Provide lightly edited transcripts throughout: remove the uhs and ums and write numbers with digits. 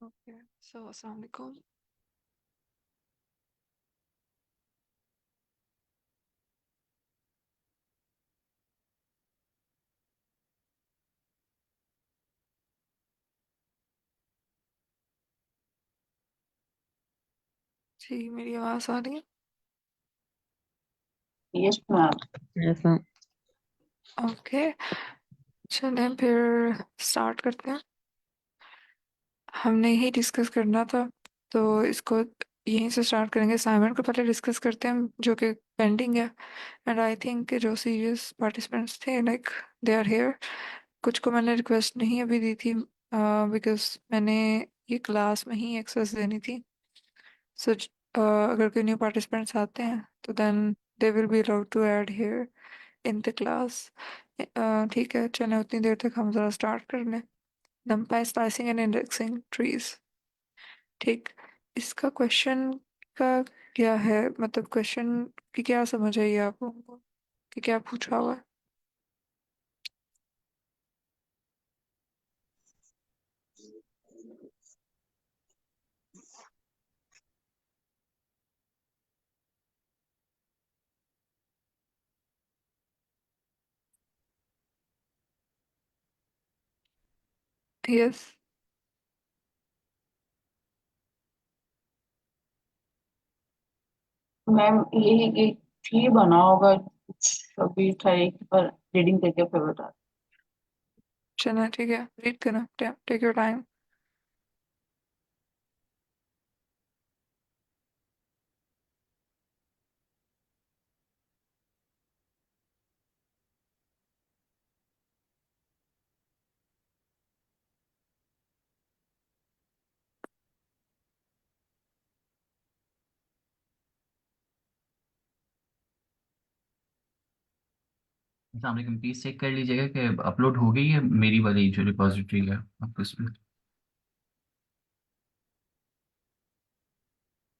Okay. सो अस्सलाम वालेकुम। जी, मेरी आवाज़ आ रही है? Yes ma'am. ऐसा। ओके, चलें फिर स्टार्ट करते हैं। हमने ही डिस्कस करना था, तो इसको यहीं से स्टार्ट करेंगे। असाइनमेंट को पहले डिस्कस करते हैं जो कि पेंडिंग है। एंड आई थिंक जो सीरियस पार्टिसिपेंट्स थे, लाइक दे आर हेयर। कुछ को मैंने रिक्वेस्ट नहीं अभी दी थी, बिकॉज मैंने ये क्लास में ही एक्सेस देनी थी। सो अगर कोई न्यू पार्टिसिपेंट्स आते हैं तो then they will be allowed to add here in the class. ठीक है, चलें उतनी देर तक हम ज़रा स्टार्ट कर लें। numpy slicing and indexing trees. ठीक, इसका क्वेश्चन का क्या है, मतलब क्वेश्चन की क्या समझ आई आप लोगों को कि क्या पूछा हुआ है? यस। मैम ये ट्री बना होगा कुछ अभी था एक पर रीडिंग करके फिर बता। चलें, ठीक है, रीड करना, टेक योर टाइम। अस्सलाम प्लीज चेक कर लीजिएगा कि अपलोड हो गई है मेरी वाली जो रिपॉजिटरी है आपको इसमें।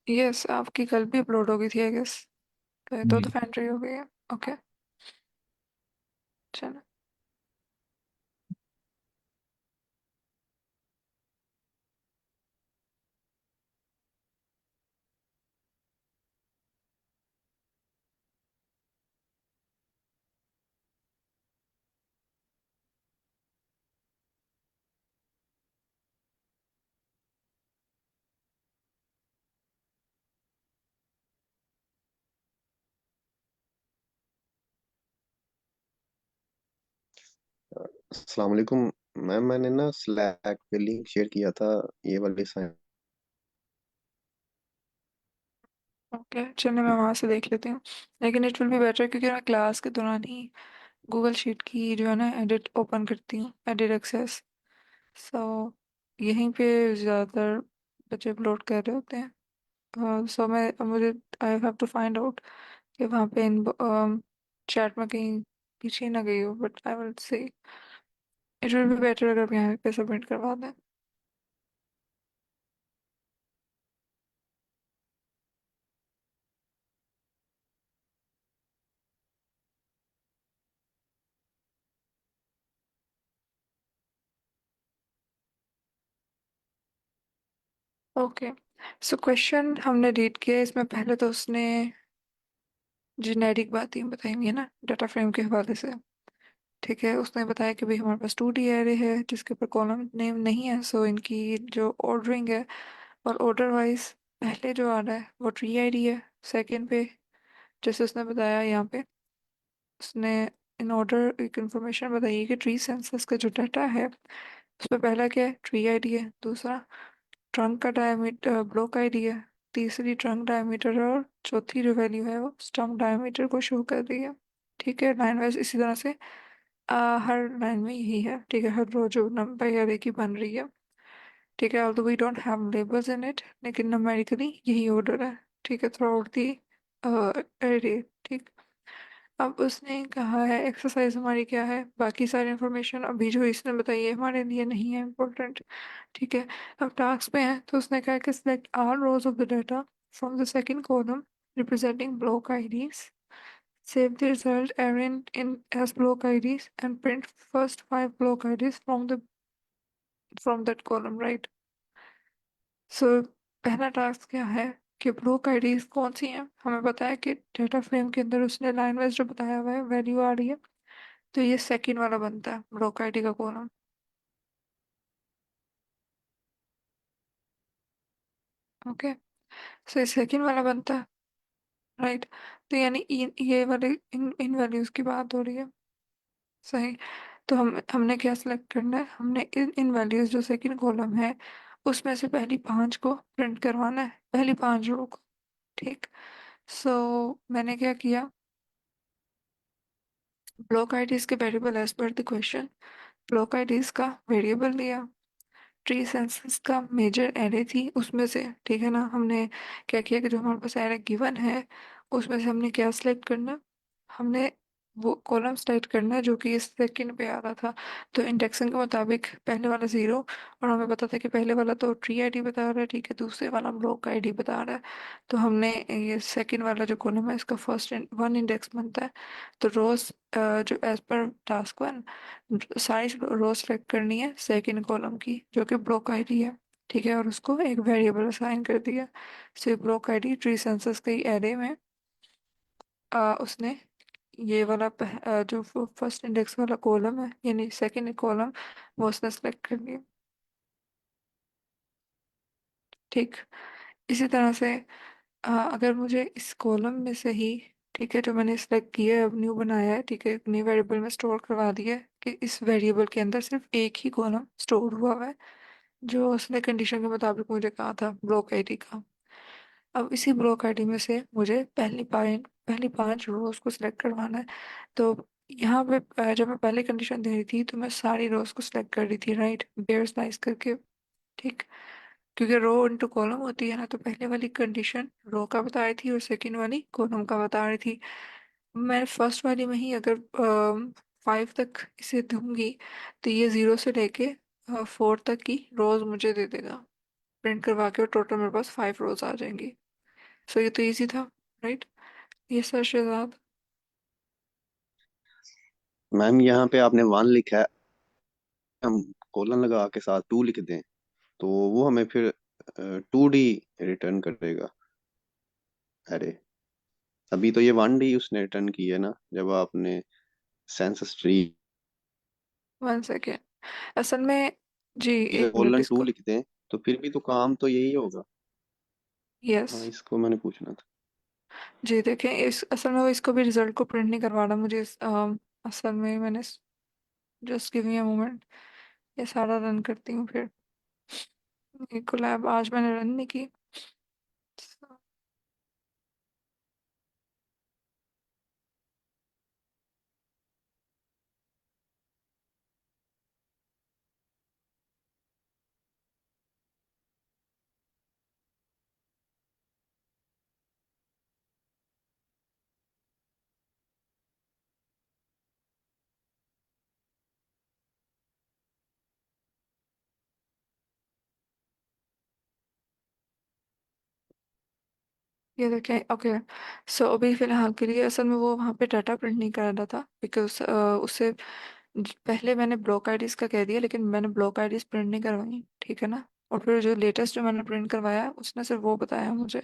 यस, आपकी कल भी अपलोड हो गई थी आई गेस। दो जी। दफ़ा एंट्री हो गई है। ओके, चलो। अस्सलाम वालेकुम। मैम मैंने ना स्लैक पे लिंक शेयर किया था ये वाले साइन। ओके, चलिए मैं वहाँ से देख लेती हूँ। लेकिन इट विल बी बेटर क्योंकि मैं क्लास के दौरान ही गूगल शीट की जो है ना एडिट ओपन करती हूँ, एडिट एक्सेस। सो यहीं पे ज़्यादातर बच्चे अपलोड कर रहे होते हैं। सो मैं मुझे I have to find out कि वहाँ पे इन चैट में कहीं पीछे ना गई हो, but I will say it will be better अगर आप यहाँ पे सबमिट करवा दें। ओके, सो क्वेश्चन हमने रीड किया। इसमें पहले तो उसने जेनेरिक बातें बताई हुई है ना डाटा फ्रेम के हवाले से। ठीक है, उसने बताया कि भाई हमारे पास 2D एरे है जिसके ऊपर कॉलम नेम नहीं है, सो इनकी जो ऑर्डरिंग है और ऑर्डर वाइज पहले जो आ रहा है वो ट्री आईडी है। सेकंड पे जैसे उसने बताया यहाँ पे, उसने इन ऑर्डर एक इंफॉर्मेशन बताई है कि ट्री सेंसस का जो डाटा है उसमें पहला क्या है, ट्री आईडी है। दूसरा ट्रंक का डायमीटर, ब्लॉक आईडी है। तीसरी ट्रंक डायमीटर, और चौथी जो वैल्यू है वो स्टम्प डायमीटर को शो कर रही है। ठीक है, लाइन वाइज इसी तरह से हर लाइन में यही है। ठीक है, हर रो जो नंबर या रे की बन रही है। ठीक है, although we don't have labels in it, लेकिन नंबरिकली यही ऑर्डर है। ठीक है, थ्रू आउट दी एरे। ठीक, अब उसने कहा है एक्सरसाइज हमारी क्या है, बाकी सारी इंफॉर्मेशन अभी जो इसने बताई है हमारे लिए नहीं है इम्पोर्टेंट। ठीक है, अब टास्क पे हैं तो उसने कहा कि select all rose of the data from the second column representing block IDs. Save the result arranged in as block IDs and print first five block IDs from that column, right? सो पहला task क्या है कि block IDs कौन सी हैं, हमें पता है कि डेटा फ्रेम के अंदर उसने लाइन वाइज जो बताया हुआ है वैल्यू आ रही है, तो ये सेकंड वाला बनता है ब्लॉक आईडी का कॉलम। ओके, सो ये सेकंड वाला बनता है, राइट। तो यानी ये वाले इन वैल्यूज की बात हो रही है, सही। तो हमने क्या सिलेक्ट करना है, हमने इन वैल्यूज जो सेकंड कॉलम है उसमें से पहली पांच को प्रिंट करवाना है, पहली पांच रो को, ठीक। सो मैंने क्या किया, ब्लॉक आईडीज के variable as per the question, block IDs का वेरिएबल लिया, ट्री सेंसस का मेजर एरे थी उसमें से, ठीक है ना। हमने क्या किया कि जो हमारे पास एरे गिवन है उसमें से हमने क्या सिलेक्ट करना, हमने वो कॉलम सेलेक्ट करना है जो कि इस सेकंड पे आ रहा था। तो इंडेक्सिंग के मुताबिक पहले वाला जीरो, और हमें पता था कि पहले वाला तो ट्री आईडी बता रहा है, ठीक है, दूसरे वाला ब्लॉक आईडी बता रहा है। तो हमने ये सेकंड वाला जो कॉलम है इसका फर्स्ट वन इंडेक्स बनता है। तो रोज जो एज पर टास्क वन सारी रो सेलेक्ट करनी है सेकंड कॉलम की जो कि ब्लॉक आईडी है, ठीक है, और उसको एक वेरिएबल असाइन कर दिया। So block ID tree census के एरे में उसने ये वाला जो फर्स्ट इंडेक्स वाला कॉलम है यानी सेकंड कॉलम वो उसने सेलेक्ट कर लिया, ठीक। इसी तरह से अगर मुझे इस कॉलम में से ही, ठीक है, जो मैंने सिलेक्ट किया है अब न्यू बनाया है, ठीक है, एक न्यू वेरिएबल में स्टोर करवा दिया है कि इस वेरिएबल के अंदर सिर्फ एक ही कॉलम स्टोर हुआ हुआ है जो उसने कंडीशन के मुताबिक मुझे कहा था ब्लॉक आईडी का। अब इसी ब्लॉक आईडी में से मुझे पहली पांच रोज को सिलेक्ट करवाना है। तो यहाँ पे जब मैं पहले कंडीशन दे रही थी तो मैं सारी रोज को सिलेक्ट कर रही थी, राइट, पेयर स्लाइस करके, ठीक। क्योंकि रो इनटू कॉलम होती है ना, तो पहले वाली कंडीशन रो का बता रही थी और सेकंड वाली कॉलम का बता रही थी। मैं फर्स्ट वाली में ही अगर 5 तक इसे दूंगी तो ये 0 से लेके 4 तक की रोज मुझे दे देगा प्रिंट करवा के, और टोटल मेरे पास 5 रोज आ जाएंगी। सो ये तो इजी था, राइट। ये सर शहजाद। मैम यहाँ पे आपने वन लिखा है, हम कॉलन लगा के साथ टू लिख दें तो वो हमें फिर 2D रिटर्न करेगा अरे। अभी तो ये 1D उसने रिटर्न की है ना, जब आपने सेंसस ट्री 1 सेकेंड, असल में, जी एक मिनट कॉलन टू इसको, लिख दें तो फिर भी तो काम तो यही होगा। यस। हाँ, इसको मैंने पूछना था। जी देखें, इस असल में वो इसको भी रिजल्ट को प्रिंट नहीं करवाना मुझे असल में मैंने, just give me a moment, ये सारा रन करती हूँ फिर। ये कोलैब आज मैंने रन नहीं की। ये देखें, ओके। सो अभी फिलहाल के लिए असल में वो वहाँ पे डाटा प्रिंट नहीं कर रहा था बिकॉज उससे पहले मैंने ब्लॉक आईडीज का कह दिया लेकिन मैंने ब्लॉक आईडीज प्रिंट नहीं करवाई, ठीक है ना। और फिर जो लेटेस्ट जो मैंने प्रिंट करवाया उसने सिर्फ वो बताया मुझे।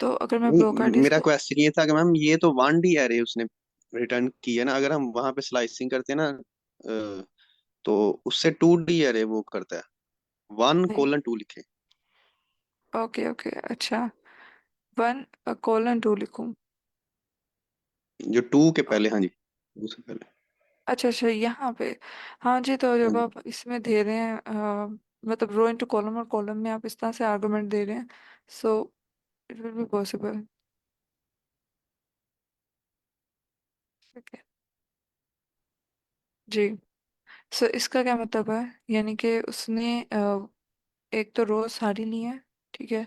तो अगर मैं ब्लॉक नहीं, आईडीज मेरा को, क्वेश्चन ये था कि मैम ये तो 1D एरे उसने रिटर्न की है ना, अगर हम वहां पे स्लाइसिंग करते हैं ना तो उससे 2D एरे वो करता है। वन नहीं, कोलन टू लिखे, ओके ओके, अच्छा, 1:2 लिखूं। जो टू के पहले, हाँ जी, उससे पहले। अच्छा अच्छा, यहाँ पे, हाँ जी। तो हाँ जब जी। आप इसमें दे रहे हैं मतलब रो इनटू कॉलम और कॉलम में आप इस तरह से आर्गुमेंट दे रहे हैं, so it will be possible, ठीक है जी। सो इसका क्या मतलब है, यानी कि उसने एक तो रो सारी ली है, ठीक है,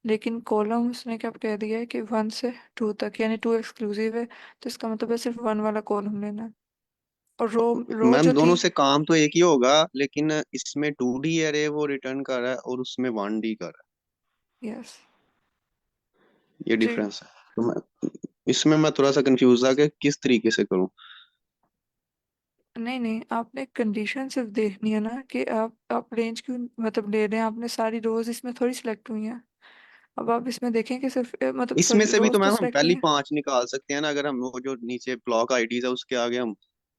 लेकिन कॉलम उसने क्या कह दिया है कि 1 से 2 तक, यानी 2 एक्सक्लूसिव है, तो इसका मतलब है सिर्फ 1 वाला कॉलम लेना है। और रो रो मैम जो दोनों थी, से काम तो एक ही होगा, लेकिन इसमें 2D एरे वो रिटर्न कर रहा है और उसमें 1D कर रहा यस है, ये जी, डिफरेंस है। तो मैं इसमें मैं थोड़ा सा कंफ्यूज था कि किस तरीके से करूं। नहीं नहीं, आपने कंडीशन सिर्फ देखनी है ना कि आप रेंज क्यों मतलब ले रहे हैं। आपने सारी रोज इसमें थोड़ी सिलेक्ट हुई हैं। अब आप इसमें देखें कि सिर्फ मतलब इसमें सॉरी से भी तो रोज तो मैम हम सिलेक्ट हुई पहली हैं। 5 निकाल सकते हैं ना, अगर हम वो जो नीचे ब्लॉक आईडीज है उसके आगे हम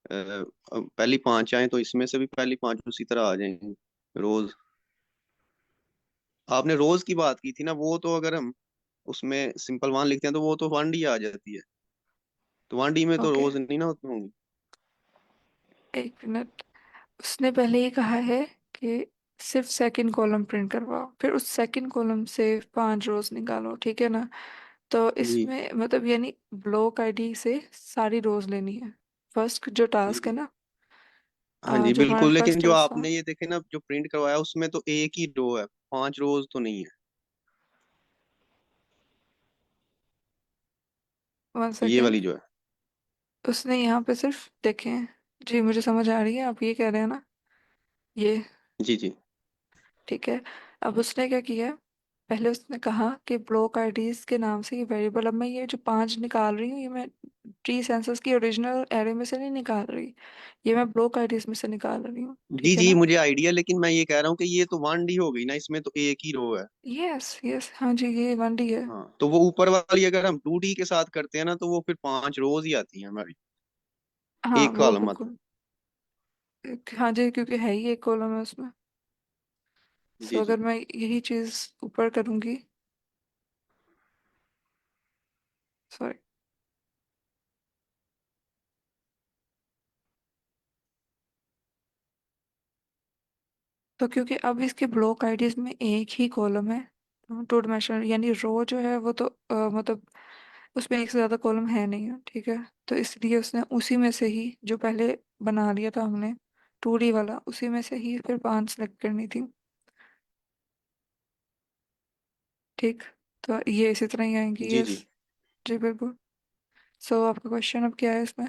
पहली 5 आए तो इसमें से भी पहली 5 उसी तरह आ जाएंगे रोज। आपने रोज की बात की थी ना, वो तो अगर हम उसमें सिंपल वन लिखते हैं तो वो तो वन डी आ जाती है, तो वन डी में तो ओके, रोज नहीं ना होती होंगी। एक मिनट। उसने पहले ये कहा है कि सिर्फ सेकंड कॉलम प्रिंट करवाओ, फिर उस सेकंड कॉलम से 5 रोज निकालो, ठीक है ना। तो जी इसमें मतलब यानी ब्लॉक आईडी से सारी रोज लेनी है। फर्स्ट जो जी टास्क है जी। ना, हाँ जी जो हमारा बिल्कुल, लेकिन फर्स्ट जो टास्क था। आपने ये देखे ना जो प्रिंट करवाया उसमें तो एक ही रो है, 5 रोज तो नहीं है। 1 सेकेंड। ये वाली जो है। उसने यहाँ पे सिर्फ देखें। जी मुझे समझ आ रही है, आप ये कह रहे हैं ना, ये जी जी ठीक है। अब उसने क्या किया, पहले उसने कहा कि ब्लॉक आईडीज के नाम से ये वेरिएबल। अब मैं ये जो 5 निकाल रही हूँ, ये मैं ट्री सेंसस की ओरिजिनल एरे में से नहीं निकाल रही, ये मैं ब्लॉक आईडीज में से निकाल रही हूँ, जी ठीक है जी, ना। मुझे आइडिया, लेकिन मैं ये कह रहा हूँ कि ये तो वन डी हो गई ना, इसमें तो एक ही रो है। यस यस, हाँ जी, ये 1D है। हाँ तो वो ऊपर वाली अगर हम 2D के साथ करते हैं ना तो वो फिर 5 रोज ही आती हैं हमारी, हाँ एक वो कॉलम मतलब। बिल्कुल। हाँ जी, क्योंकि है ही एक कॉलम है उसमें। सो जी जी अगर मैं यही चीज़ ऊपर करूँगी, सॉरी, तो क्योंकि अब इसके ब्लॉक आईडीज में एक ही कॉलम है, टू डायमेंशनल यानी रो जो है वो तो मतलब उसमें एक से ज़्यादा कॉलम है नहीं है, ठीक है। तो इसलिए उसने उसी में से ही जो पहले बना लिया था हमने 2D वाला, उसी में से ही फिर 5 सेलेक्ट करनी थी, ठीक। तो ये इसी तरह ही आएंगी, जी यस। जी। जी बिल्कुल। सो आपका क्वेश्चन अब क्या है इसमें।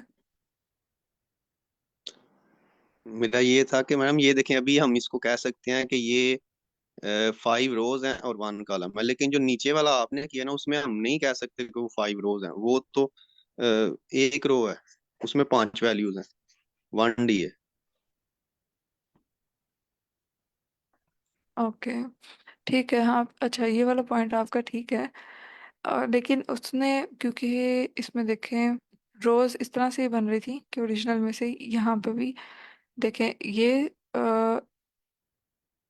मेरा ये था कि मैडम ये देखें, अभी हम इसको कह सकते हैं कि ये 5 रोज हैं और 1 कॉलम है, लेकिन जो नीचे वाला आपने किया ना उसमें हम नहीं कह सकते कि वो 5 रोज हैं, वो तो एक रो है, उसमें 5 वैल्यूज हैं, वन डी है। ओके, ठीक है। हाँ अच्छा, ये वाला पॉइंट आपका ठीक है। लेकिन उसने क्योंकि इसमें देखें रोज इस तरह से ही बन रही थी कि ओरिजिनल में से यहाँ पे भी देखें, ये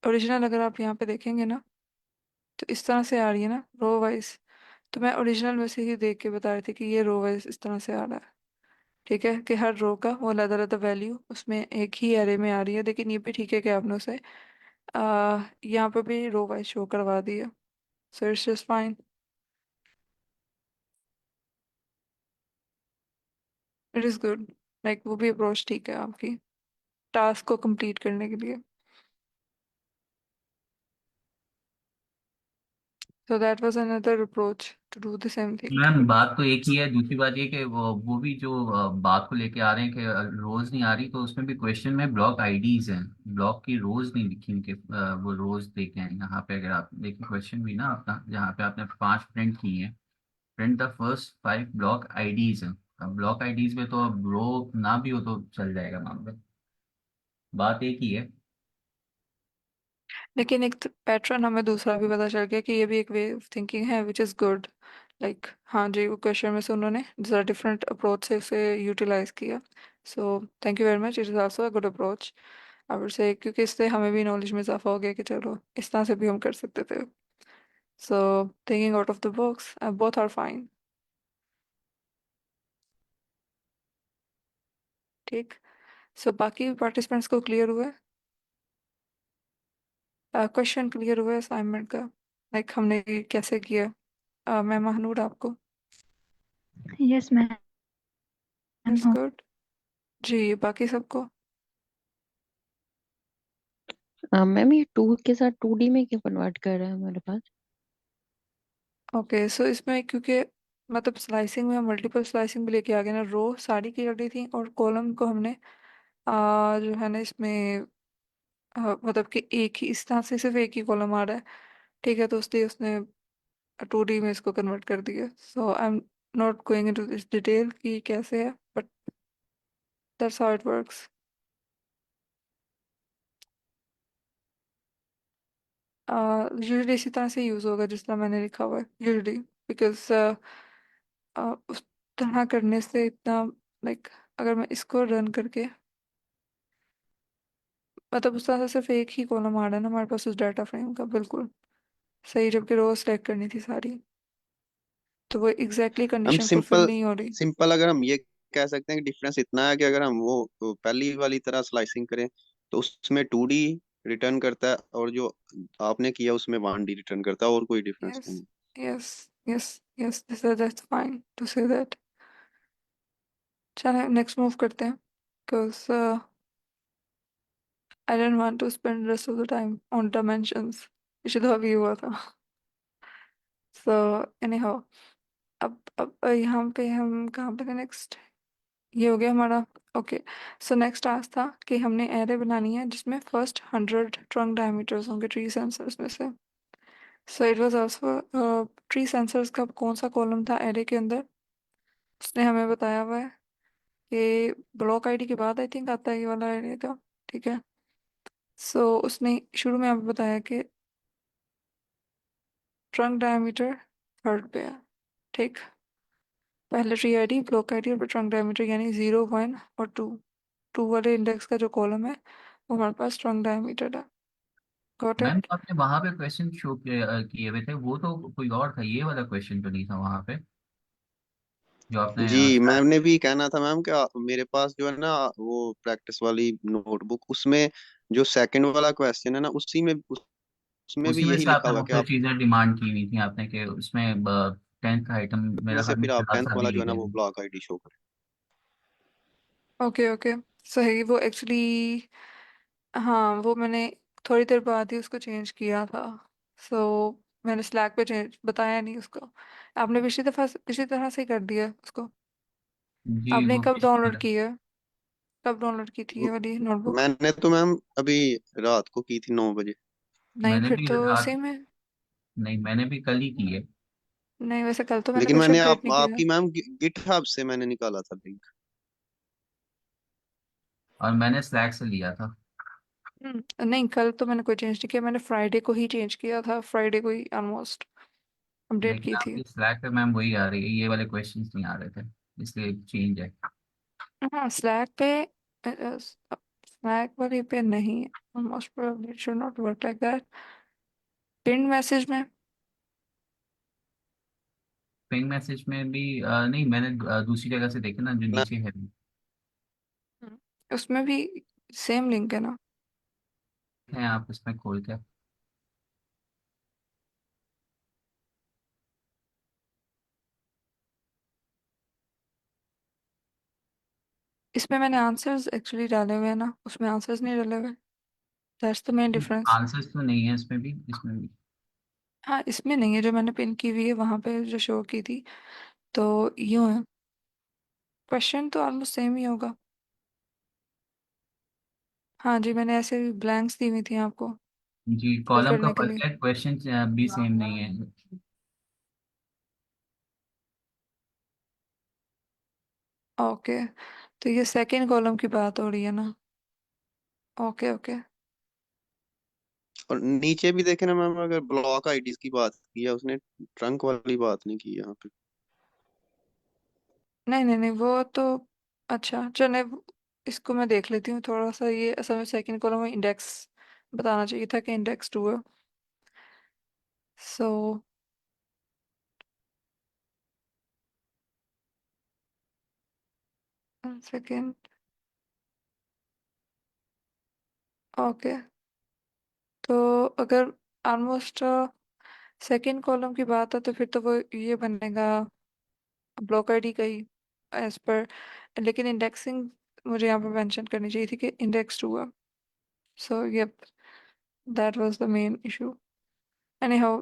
ओरिजिनल अगर आप यहाँ पे देखेंगे ना तो इस तरह से आ रही है ना रो वाइज। तो मैं ओरिजिनल में से ही देख के बता रही थी कि ये रो वाइज इस तरह से आ रहा है, ठीक है, कि हर रो का वो अलग अलग वैल्यू उसमें एक ही एरे में आ रही है। लेकिन ये भी ठीक है कि आपने उसे यहाँ पे भी रो वाइज शो करवा दिया। So it's just fine, it is good. Like वो भी अप्रोच ठीक है आपकी टास्क को कंप्लीट करने के लिए। So that was another approach to do the same thing. Ma'am बात तो एक ही है, दूसरी बात ये कि वो भी जो बात को लेके आ रहे हैं कि रोज नहीं आ रही, तो उसमें भी क्वेश्चन में ब्लॉक आईडीज हैं, ब्लॉक की रोज नहीं लिखी उनके, वो रोज देखे हैं यहाँ पे। अगर आप देखें क्वेश्चन भी ना अपना, जहाँ पे आपने 5 प्रिंट की है, print the first 5 block IDs हैं। अब ब्लॉक आईडीज में तो अब रो ना भी हो तो चल जाएगा मामला, बात एक ही है। लेकिन एक पैटर्न हमें दूसरा भी पता चल गया कि ये भी एक वे ऑफ थिंकिंग है विच इज़ गुड। लाइक हाँ जी, वो क्वेश्चन में से उन्होंने जरा डिफरेंट अप्रोच से उसे यूटिलाइज किया। So thank you very much, it is also a good approach I would say, क्योंकि इससे हमें भी नॉलेज में इजाफा हो गया कि चलो इस तरह से भी हम कर सकते थे। So thinking out of the box, both are fine, ठीक। सो बाकी पार्टिसिपेंट्स को क्लियर हुआ है, क्वेश्चन क्लियर हुआ है असाइनमेंट का, लाइक हमने ये कैसे किया। मैं महानूर आपको, यस मैम। It's good. जी बाकी सबको। मैम ये टू के साथ 2D में क्यों कन्वर्ट कर रहा है हमारे पास? ओके, सो इसमें क्योंकि मतलब स्लाइसिंग में हम मल्टीपल स्लाइसिंग भी लेके आ गए ना, रो सारी की रख दी थी और कॉलम को हमने जो है ना इसमें मतलब कि एक ही इस तरह से सिर्फ एक ही कॉलम आ रहा है, ठीक है। तो उसने उसने 2D में इसको कन्वर्ट कर दिया। So I am not going into this detail कि कैसे है, but that's how it works. Usually इसी तरह से यूज होगा जिस तरह मैंने लिखा हुआ है यूजली, बिकॉज उस तरह करने से इतना लाइक अगर मैं इसको रन करके मतलब उस तरह से सिर्फ एक ही कॉलम आ रहा है ना हमारे पास उस डाटा फ्रेम का बिल्कुल सही, जबकि रो सेलेक्ट करनी थी सारी, तो वो एग्जैक्टली हम कंडीशन फुलफिल सिंपल नहीं हो रही। सिंपल अगर हम ये कह सकते हैं कि डिफरेंस इतना है कि अगर हम वो पहली वाली तरह स्लाइसिंग करें तो उसमें 2D रिटर्न करता है, और जो आपने किया उसमें 1D रिटर्न करता है, और कोई डिफरेंस यस नहीं। Yes yes yes, that's fine to say that. चलो नेक्स्ट मूव करते हैं, because I don't want to spend rest of the time on dimensions, इसे तो अभी हुआ था। सो एनी हाउ, अब यहाँ पे हम कहाँ पे थे नेक्स्ट, ये हो गया हमारा। ओके, सो नेक्स्ट टास्क था कि हमने एरे बनानी है जिसमें फर्स्ट 100 ट्रंक डायमीटर्स होंगे ट्री सेंसर्स में से। So it was also tree sensors का कौन सा कॉलम था एरे के अंदर, उसने हमें बताया हुआ है कि ब्लॉक आईडी के बाद आई थिंक आता है ये वाला एरे का। ठीक है, सो उसने शुरू में हमें बताया कि ट्रंक डायमीटर थर्ड पे है। ठीक, पहले ट्री आईडी ब्लॉक आईडी और फिर ट्रंक डायमीटर, यानी 0 1 और 2, 2 वाले इंडेक्स का जो कॉलम है वो हमारे पास ट्रंक डायमीटर है। Got ma'am it? जो आपने वहां पे क्वेश्चन शो किए हुए थे वो तो कोई और था, ये वाला क्वेश्चन तो नहीं था वहां पे जो आपने जी, मैम ने भी कहना था मैम कि मेरे पास जो है ना वो प्रैक्टिस वाली नोटबुक, उसमें जो सेकंड वाला क्वेश्चन है ना उसमें उसी भी में यही से लिखा आपने हुआ वो है कि फिर आप चीजें डिमांड की हुई थी आपने कि उसमें 10th का आइटम में मेरा से ख्याल में फिर आप जरा 10th सा भी वाला जो है ना है। वो ब्लॉक आईडी शो करें। ओके ओके, सही। वो एक्चुअली हाँ, वो मैंने थोड़ी देर बाद ही उसको चेंज किया था। सो मैंने स्लैक पे चेंज बताया नहीं उसको। आपने पिछली तरह से ही कर दिया उसको। जी आपने वो कब डाउनलोड वाला की है, कब डाउनलोड की थी ये वाली नोटबुक? मैंने तो मैम अभी रात को की थी 9 बजे। नहीं, मैंने फिर भी तो रात, सेम है। नहीं मैंने भी कल ही की है। नहीं, वैसे कल तो मैंने लेकिन कुछ मैंने अपडेट नहीं किया। आपकी मैम गिटहब से मैंने निकाला था लिंक। और मैंने स्लैक से लिया था। नहीं, कल तो मैंने कोई चेंज नहीं किया, मैंने फ्राइडे को ही चेंज किया था, फ्राइडे को ही ऑलमोस्ट अपडेट लेकिन की थी। आपकी स्लैक पे मैम वही आ रही है, ये वाले क्वेश्चंस नहीं आ रहे थे, इसलिए चेंज है। हाँ, स्लैक पे स्लैक वाले पे नहीं है, most probably it should not work like that. Pin message में पिंग मैसेज में भी नहीं, मैंने दूसरी जगह से देखे ना जो ना, नीचे है। हम्म, उसमें भी सेम लिंक है ना? हैं आप इसमें खोल के। इसमें मैंने आंसर्स एक्चुअली डाले हुए हैं ना, उसमें आंसर्स नहीं डाले हुए। That's the main difference. Answers तो नहीं है इसमें भी, इसमें भी। हाँ, इसमें नहीं है, जो मैंने पिन की हुई है वहां पे जो शो की थी, तो यूं है। क्वेश्चन तो ऑलमोस्ट सेम ही होगा। हाँ जी, मैंने ऐसे ब्लैंक्स दी हुई थी आपको जी फिल कॉलम का करने के फर्क लिए। है, क्वेश्चन भी सेम नहीं है। ओके, तो ये सेकेंड कॉलम की बात हो रही है ना? Okay okay. और नीचे भी देखे ना मैम, अगर ब्लॉक आईडीज की बात की है उसने, ट्रंक वाली बात नहीं की यहाँ पे। नहीं नहीं नहीं, वो तो अच्छा चले, इसको मैं देख लेती हूँ थोड़ा सा। ये असल में सेकंड कॉलम में इंडेक्स बताना चाहिए था कि इंडेक्स 2 है। So second, okay. तो अगर ऑलमोस्ट सेकंड कॉलम की बात है तो फिर तो वो ये बनेगा ब्लॉक आईडी का ही एज पर, लेकिन इंडेक्सिंग मुझे यहाँ पर मेंशन करनी चाहिए थी कि इंडेक्स 2 है। So yup, that was the main issue. Anyhow,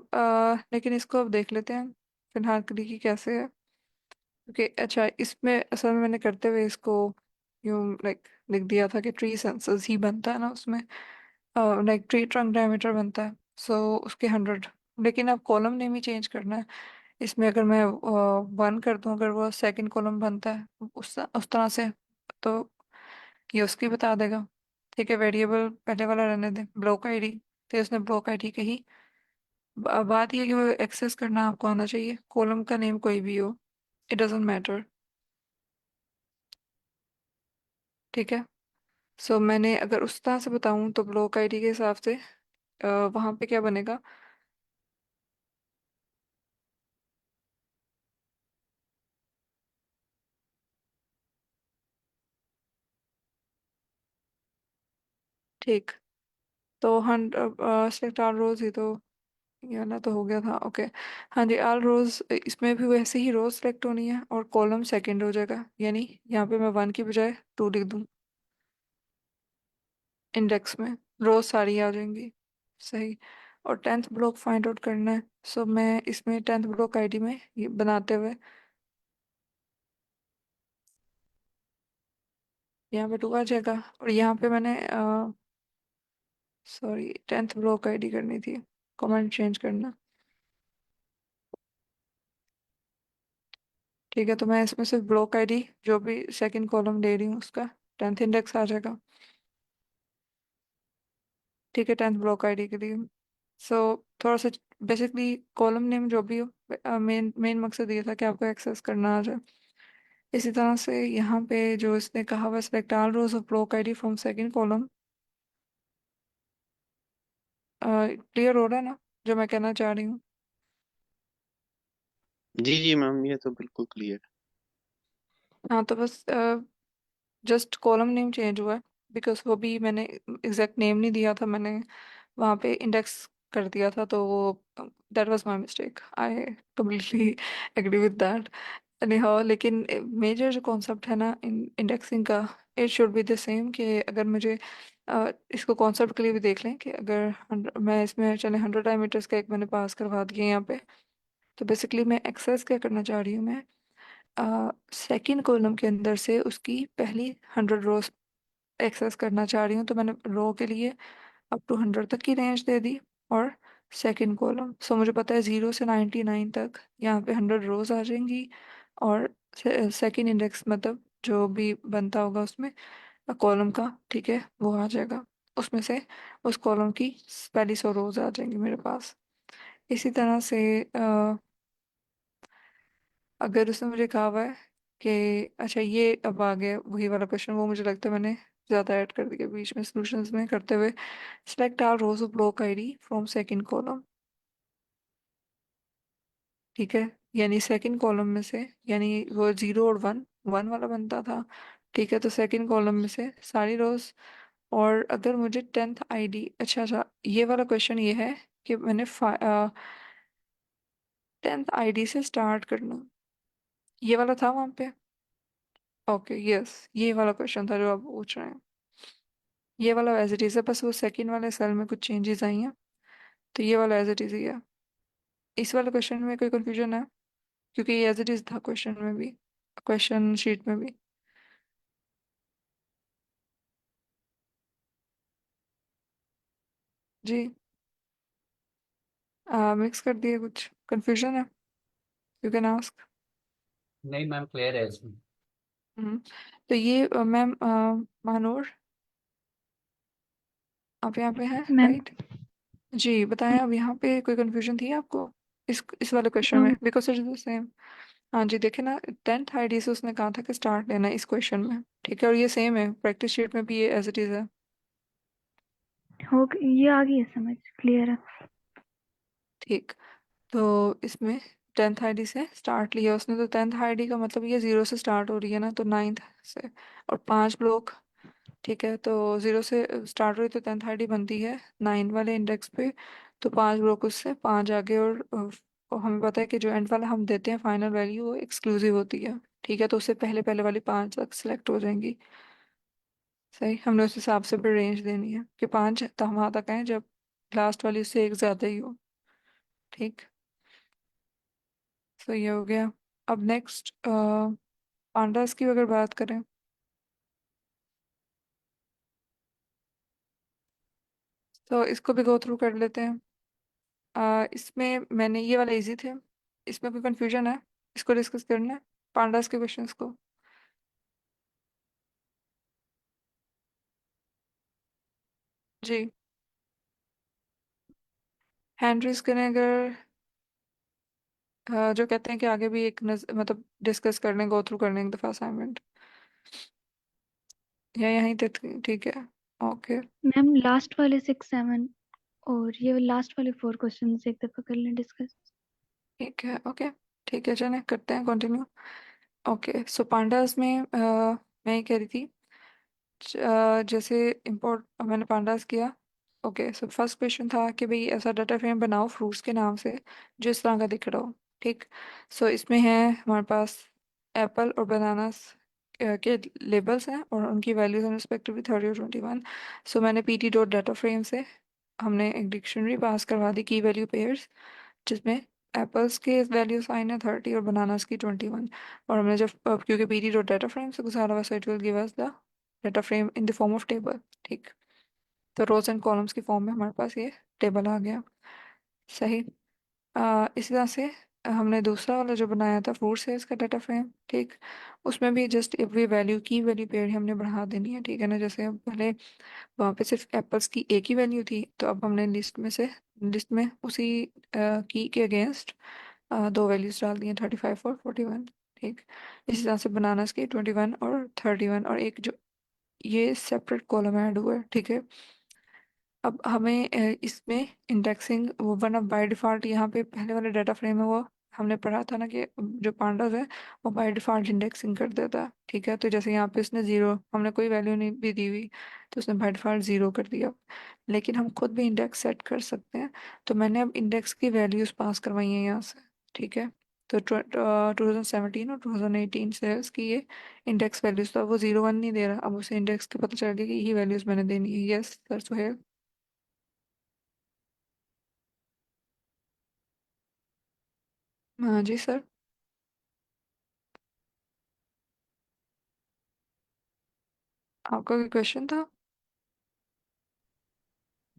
लेकिन इसको अब देख लेते हैं फिलहाल के लिए कि कैसे है। ओके अच्छा, इसमें असल में मैंने करते हुए इसको यूं लाइक लिख दिया था कि ट्री सेंसस ही बनता है ना उसमें, लाइक ट्री ट्रंक डायमीटर बनता है। सो उसके 100, लेकिन अब कॉलम नेम ही चेंज करना है इसमें। अगर मैं 1 कर दूं, अगर वो सेकंड कॉलम बनता है उस तरह से, तो ये उसकी बता देगा। ठीक है, वेरिएबल पहले वाला रहने दें, ब्लॉक आईडी। तो उसने ब्लॉक आईडी कही। बात ये है कि वो एक्सेस करना आपको आना चाहिए, कॉलम का नेम कोई भी हो, इट डजेंट मैटर। ठीक है। सो मैंने अगर उस तरह से बताऊं तो ब्लॉक आईडी के हिसाब से वहां पे क्या बनेगा। ठीक। तो सिलेक्ट ऑल रोज ही तो, ये वाला तो हो गया था। ओके। हाँ जी, ऑल रोज, इसमें भी वैसे ही रोज सेलेक्ट होनी है और कॉलम सेकंड हो जाएगा, यानी यहाँ पे मैं 1 की बजाय 2 लिख दूँ। इंडेक्स में रोज सारी आ जाएंगी। सही। और 10th ब्लॉक फाइंड आउट करना है। सो मैं इसमें 10th ब्लॉक आईडी में ये बनाते हुए यहाँ पे 2 आ जाएगा, और यहाँ पे मैंने सॉरी 10th ब्लॉक आईडी करनी थी, कमेंट चेंज करना। ठीक है, तो मैं इसमें सिर्फ ब्लॉक आईडी जो भी सेकंड कॉलम ले रही हूँ उसका 10th इंडेक्स आ जाएगा। ठीक है, 10th ब्लॉक आईडी के लिए। सो थोड़ा सा बेसिकली कॉलम नेम जो भी हो, मेन मेन मकसद ये था कि आपको एक्सेस करना आ जाए। इसी तरह से यहाँ पे जो इसने कहा हुआ select all rose of block ID from second column, clear हो रहा है ना जो मैं कहना चाह रही हूँ। जी जी मैम, ये तो बिल्कुल क्लियर। हाँ, तो बस जस्ट कॉलम नेम चेंज हुआ है, बिकॉज वो भी मैंने एग्जैक्ट नेम नहीं दिया था, मैंने वहाँ पे इंडेक्स कर दिया था, तो वो that was my mistake, I completely agree with that. anyhow, लेकिन मेजर जो कॉन्सेप्ट है ना इंडेक्सिंग का, it should be the same. कि अगर मुझे इसको कॉन्सेप्ट के लिए भी देख लें कि अगर मैं इसमें चले 100 डायमीटर्स का एक मैंने पास करवा दिया यहाँ पे, तो बेसिकली मैं एक्सेस क्या करना चाह रही हूँ, मैं सेकंड कॉलम के अंदर से उसकी पहली 100 रोज एक्सेस करना चाह रही हूँ। तो मैंने रो के लिए अप टू 100 तक की रेंज दे दी, और सेकंड कॉलम, सो मुझे पता है 0 से 99 तक यहाँ पे 100 रोज आ जाएंगी, और सेकंड इंडेक्स मतलब जो भी बनता होगा उसमें कॉलम का, ठीक है, वो आ जाएगा उसमें से। उस कॉलम की पहली 100 रोज आ जाएंगी मेरे पास। इसी तरह से अगर उसने मुझे कहा हुआ है कि अच्छा, ये अब आ गया वही वाला क्वेश्चन, वो मुझे लगता है मैंने ज़्यादा ऐड कर दिया बीच में सॉल्यूशंस में करते हुए। Select all rose of block ID from second column. ठीक है, यानी सेकंड कॉलम में से, यानी वो 0 और 1, 1 वाला बनता था। ठीक है, तो सेकंड कॉलम में से सारी रोज। और अगर मुझे 10th आईडी, अच्छा अच्छा, ये वाला क्वेश्चन ये है कि मैंने 10th आईडी से स्टार्ट करना, ये वाला था वहाँ पे। ओके, यस, ये वाला क्वेश्चन था जो आप पूछ रहे हैं। ये वाला एज इट इज है, बस वो सेकंड वाले सेल में कुछ चेंजेस आई हैं, तो ये वाला एज इट इज ही है। इस वाले क्वेश्चन में कोई कंफ्यूजन है? क्योंकि ये एज इट इज था क्वेश्चन में भी, क्वेश्चन शीट में भी। जी, मिक्स कर दिए, कुछ कंफ्यूजन है, यू कैन आस्क। नहीं मैम, क्लियर है इसमें। तो ये मैम महानूर, आप यहाँ पे हैं, मैम। राइट? जी बताएं, अब यहाँ पे कोई कंफ्यूजन थी आपको इस वाले क्वेश्चन में, because it is the same. हाँ जी, देखे ना, 10th आईडी से उसने कहा था कि स्टार्ट लेना है इस क्वेश्चन में। ठीक है, और ये सेम है प्रैक्टिस शीट में भी, ये एज इट इज है। हो ये आ गई है समझ, क्लियर है। ठीक। तो इसमें 10th आईडी से स्टार्ट लिया उसने, तो 10th आईडी का मतलब ये 0 से स्टार्ट हो रही है ना, तो 9th से, और 5 ब्लॉक। ठीक है, तो 0 से स्टार्ट हो रही तो 10th आईडी बनती है 9 वाले इंडेक्स पे, तो 5 ब्लॉक उससे 5 आगे, और हमें पता है कि जो एंड वाला हम देते हैं फाइनल वैल्यू वो एक्सक्लूसिव होती है। ठीक है, तो उससे पहले पहले वाली 5 तक सिलेक्ट हो जाएंगी। सही, हमने उस हिसाब से फिर रेंज देनी है कि 5 तो वहाँ तक आए जब लास्ट वाली उससे एक ज़्यादा ही हो। ठीक। सो ये हो गया। अब नेक्स्ट पांडास की अगर बात करें, तो इसको भी गो थ्रू कर लेते हैं। इसमें मैंने ये वाला इजी थे, इसमें कोई कंफ्यूजन है? इसको डिस्कस करना है, पांडास के क्वेश्चंस को। जी। हेनरी स्किनगर जो कहते हैं कि आगे भी एक मतलब डिस्कस करने, गो थ्रू करने एक दफ़ा असाइनमेंट, या यहीं तक ठीक है। ओके मैम लास्ट वाले 6 7 और ये लास्ट वाले 4 क्वेश्चंस एक दफा कर लें डिस्कस। ठीक है। ओके ठीक है, चलें करते हैं कंटिन्यू। ओके सो पांडास में मैं ये कह रही थी, जैसे इंपोर्ट मैंने पांडास किया। ओके सो फर्स्ट क्वेश्चन था कि भाई ऐसा डाटा फ्रेम बनाओ फ्रूट्स के नाम से जो इस तरह का दिख रहा हो। ठीक। सो इसमें है हमारे पास एप्पल और बनानास के लेबल्स हैं और उनकी वैल्यूज रिस्पेक्टिवली 30 और 21। सो मैंने पीटी डॉट डाटा फ्रेम से हमने एक डिक्शनरी पास करवा दी की वैल्यू पेयर्स, जिसमें एप्पल्स के वैल्यू साइन है 30 और बनानास की 21। और हमने जब क्योंकि पीटी डॉट डाटा फ्रेम से गुजारा हुआ, so it will give us the data frame in the form of table. ठीक। तो रोज एंड कॉलम्स की फॉर्म में हमारे पास ये टेबल आ गया। सही। इसी तरह से हमने दूसरा वाला जो बनाया था फ्रूट से इसका डाटा फ्रेम। ठीक। उसमें भी जस्ट ये वैल्यू की वैल्यू पेड़ हमने बढ़ा देनी है। ठीक है ना, जैसे अब पहले वहाँ पे सिर्फ एप्पल्स की एक ही वैल्यू थी, तो अब हमने लिस्ट में उसी की के अगेंस्ट दो वैल्यूज डाल दी हैं, 35 और 41। ठीक। इसी तरह से बनानास की 21 और 31, और एक जो ये सेपरेट कॉलम ऐड हुआ है। ठीक है। अब हमें इसमें इंडेक्सिंग वो वन, अब बाय डिफ़ॉल्ट यहाँ पे पहले वाले डाटा फ्रेम है वो हमने पढ़ा था ना कि जो पांडास है वो बाय डिफ़ॉल्ट इंडेक्सिंग कर देता है। ठीक है। तो जैसे यहाँ पे इसने ज़ीरो, हमने कोई वैल्यू नहीं भी दी हुई, तो उसने बाय डिफ़ॉल्ट ज़ीरो कर दिया। लेकिन हम खुद भी इंडेक्स सेट कर सकते हैं। तो मैंने अब इंडेक्स की वैल्यूज़ पास करवाई हैं यहाँ से। ठीक है। तो 2017 और 2018 से इसकी ये इंडेक्स वैल्यूज़, तो अब वो 0 1 नहीं दे रहा, अब उसे इंडेक्स के पता चल गया कि यही वैल्यूज़ मैंने देनी है। Yes sir Suhail. हाँ जी सर। आपका कोई क्वेश्चन था?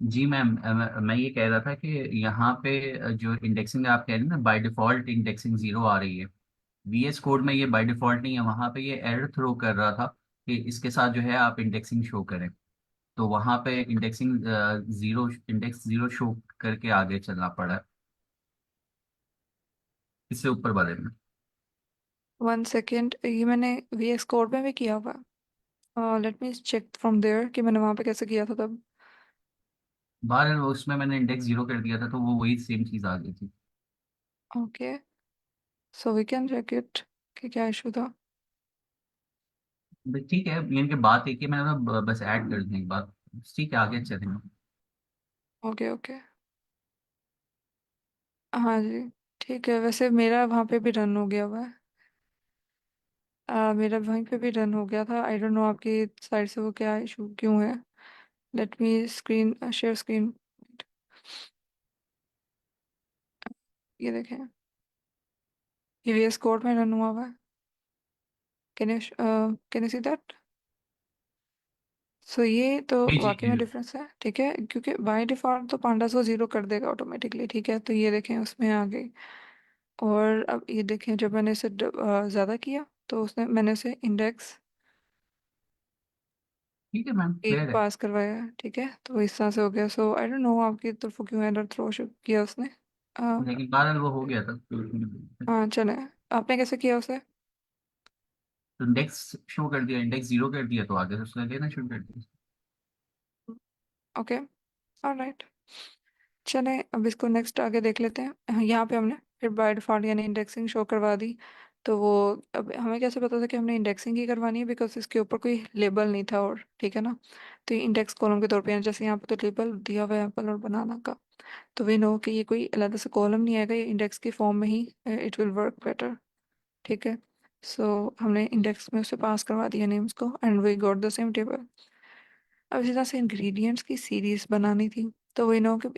जी मैम, मैं ये कह रहा था कि यहाँ पे जो इंडेक्सिंग आप कह रहे हैं ना, बाय डिफॉल्ट इंडेक्सिंग जीरो आ रही है। वीएस कोड में ये बाय डिफॉल्ट नहीं है, वहाँ पे ये एरर थ्रो कर रहा था कि इसके साथ जो है आप इंडेक्सिंग शो करें। तो वहाँ पे indexing zero, index zero show करके आगे चलना पड़ा। इससे ऊपर वाले में। 1 सेकेंड, ये मैंने VS कोड में भी किया हुआ है। Let me check from there कि मैंने वहाँ पे कैसे किया था तब। बाहर उसमें मैंने इंडेक्स जीरो कर दिया था तो वो वही सेम चीज़ आ गई थी। Okay so we can check it कि क्या इशू था। बस ठीक है, यानी कि बात एक ही, मैंने बस ऐड कर दी एक बात। ठीक है, आगे चलेंगे। Okay okay. हाँ जी ठीक है। वैसे मेरा वहाँ पे भी रन हो गया हुआ है। मेरा वहीं पे भी रन हो गया था। आई डोंट नो आपकी साइड से वो क्या इशू क्यों है। लेट मी स्क्रीन शेयर स्क्रीन। ये देखें, ये VS कोड में रन हुआ हुआ है। Can you see that? So ये तो जी जी वाकई में जी। डिफरेंस है। ठीक है, क्योंकि बाय डिफॉल्ट तो पांडास को जीरो कर देगा ऑटोमेटिकली। ठीक है, तो ये देखें उसमें आ गई। और अब ये देखें जब मैंने इसे ज़्यादा किया तो उसने मैंने उसे इंडेक्स ठीक है मैम, एक क्लियर है। पास करवाया है। ठीक है, तो इस तरह से हो गया। सो आई डोंट नो आपकी तरफ क्यों एरर थ्रो किया उसने। आ, लेकिन बहरहाल वो हो गया था तो हाँ चले। आपने कैसे किया उसे? इंडेक्स शो कर दिया, इंडेक्स जीरो कर दिया तो आगे से उसने लेना शुरू कर दिया। Okay alright. चलें अब इसको नेक्स्ट आगे देख लेते हैं। यहाँ पे हमने फिर बाय डिफ़ॉल्ट यानी इंडेक्सिंग शो करवा दी। तो वो अब हमें कैसे पता था कि हमने इंडेक्सिंग ही करवानी है, बिकॉज इसके ऊपर कोई लेबल नहीं था। और ठीक है ना, तो ये इंडेक्स कॉलम के तौर पे है। जैसे यहाँ पे तो लेबल दिया हुआ है एप्पल और बनाना का, तो वी नो कि ये कोई अलग से कॉलम नहीं आएगा, ये इंडेक्स की फॉर्म में ही इट विल वर्क बेटर। ठीक है। सो हमने इंडेक्स में उसे पास करवा दिया नेम्स को and we got the same table. अब इसी तरह से इंग्रेडिएंट्स की सीरीज बनानी थी। तो वही नो कि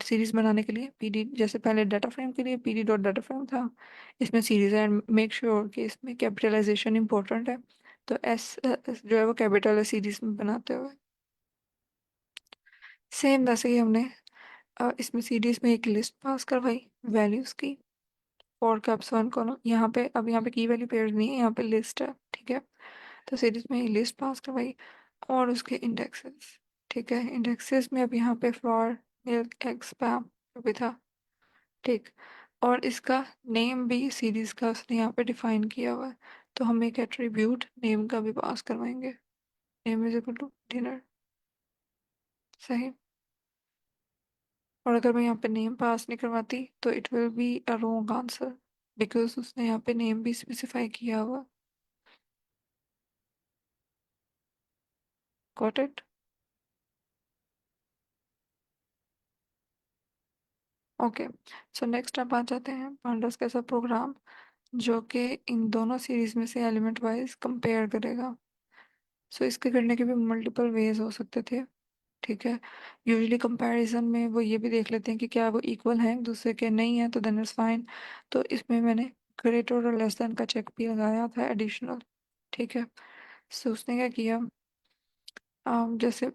सीरीज बनाने के लिए पीडी, जैसे पहले डाटा फ्रेम के लिए पीडी डॉट डाटा फ्रेम था, इसमें सीरीज है। एंड मेक श्योर कि इसमें कैपिटलाइजेशन इंपॉर्टेंट है। तो एस जो है वो कैपिटल है सीरीज में बनाते हुए। सेम वैसे ही हमने इसमें सीरीज में एक लिस्ट पास करवाई वैल्यूज की फॉर कैप्स वन कॉलम। यहाँ पे अब यहाँ पे की वैल्यू पेयर नहीं है, यहाँ पे लिस्ट है। ठीक है, तो सीरीज में लिस्ट पास करवाई और उसके इंडेक्सेस। ठीक है, इंडेक्सेस में अब यहाँ पे फ्लोर, मिल्क, एग, स्पैम, जो भी था, ठीक। और इसका नेम भी सीरीज का उसने यहाँ पे डिफाइन किया हुआ है, तो हम एक एट्रीब्यूट नेम का भी पास करवाएंगे। Name is equal to dinner, सही। और अगर मैं यहाँ पे नेम पास नहीं करवाती तो it will be a wrong answer, because उसने यहाँ पे नेम भी स्पेसिफाई किया हुआ। Got it? Okay. So next अब आ जाते हैं पांडास कैसा प्रोग्राम जो कि इन दोनों सीरीज में से एलिमेंट वाइज कंपेयर करेगा। सो इसके करने के भी मल्टीपल वेज हो सकते थे, ठीक है। यूजुअली कंपैरिजन में वो ये भी देख लेते हैं कि क्या वो इक्वल हैं एक दूसरे के, नहीं है तो देन इट्स फाइन। तो इसमें मैंने ग्रेटर और लेस देन का चेक भी लगाया था एडिशनल, ठीक है। सो उसने क्या किया, जैसे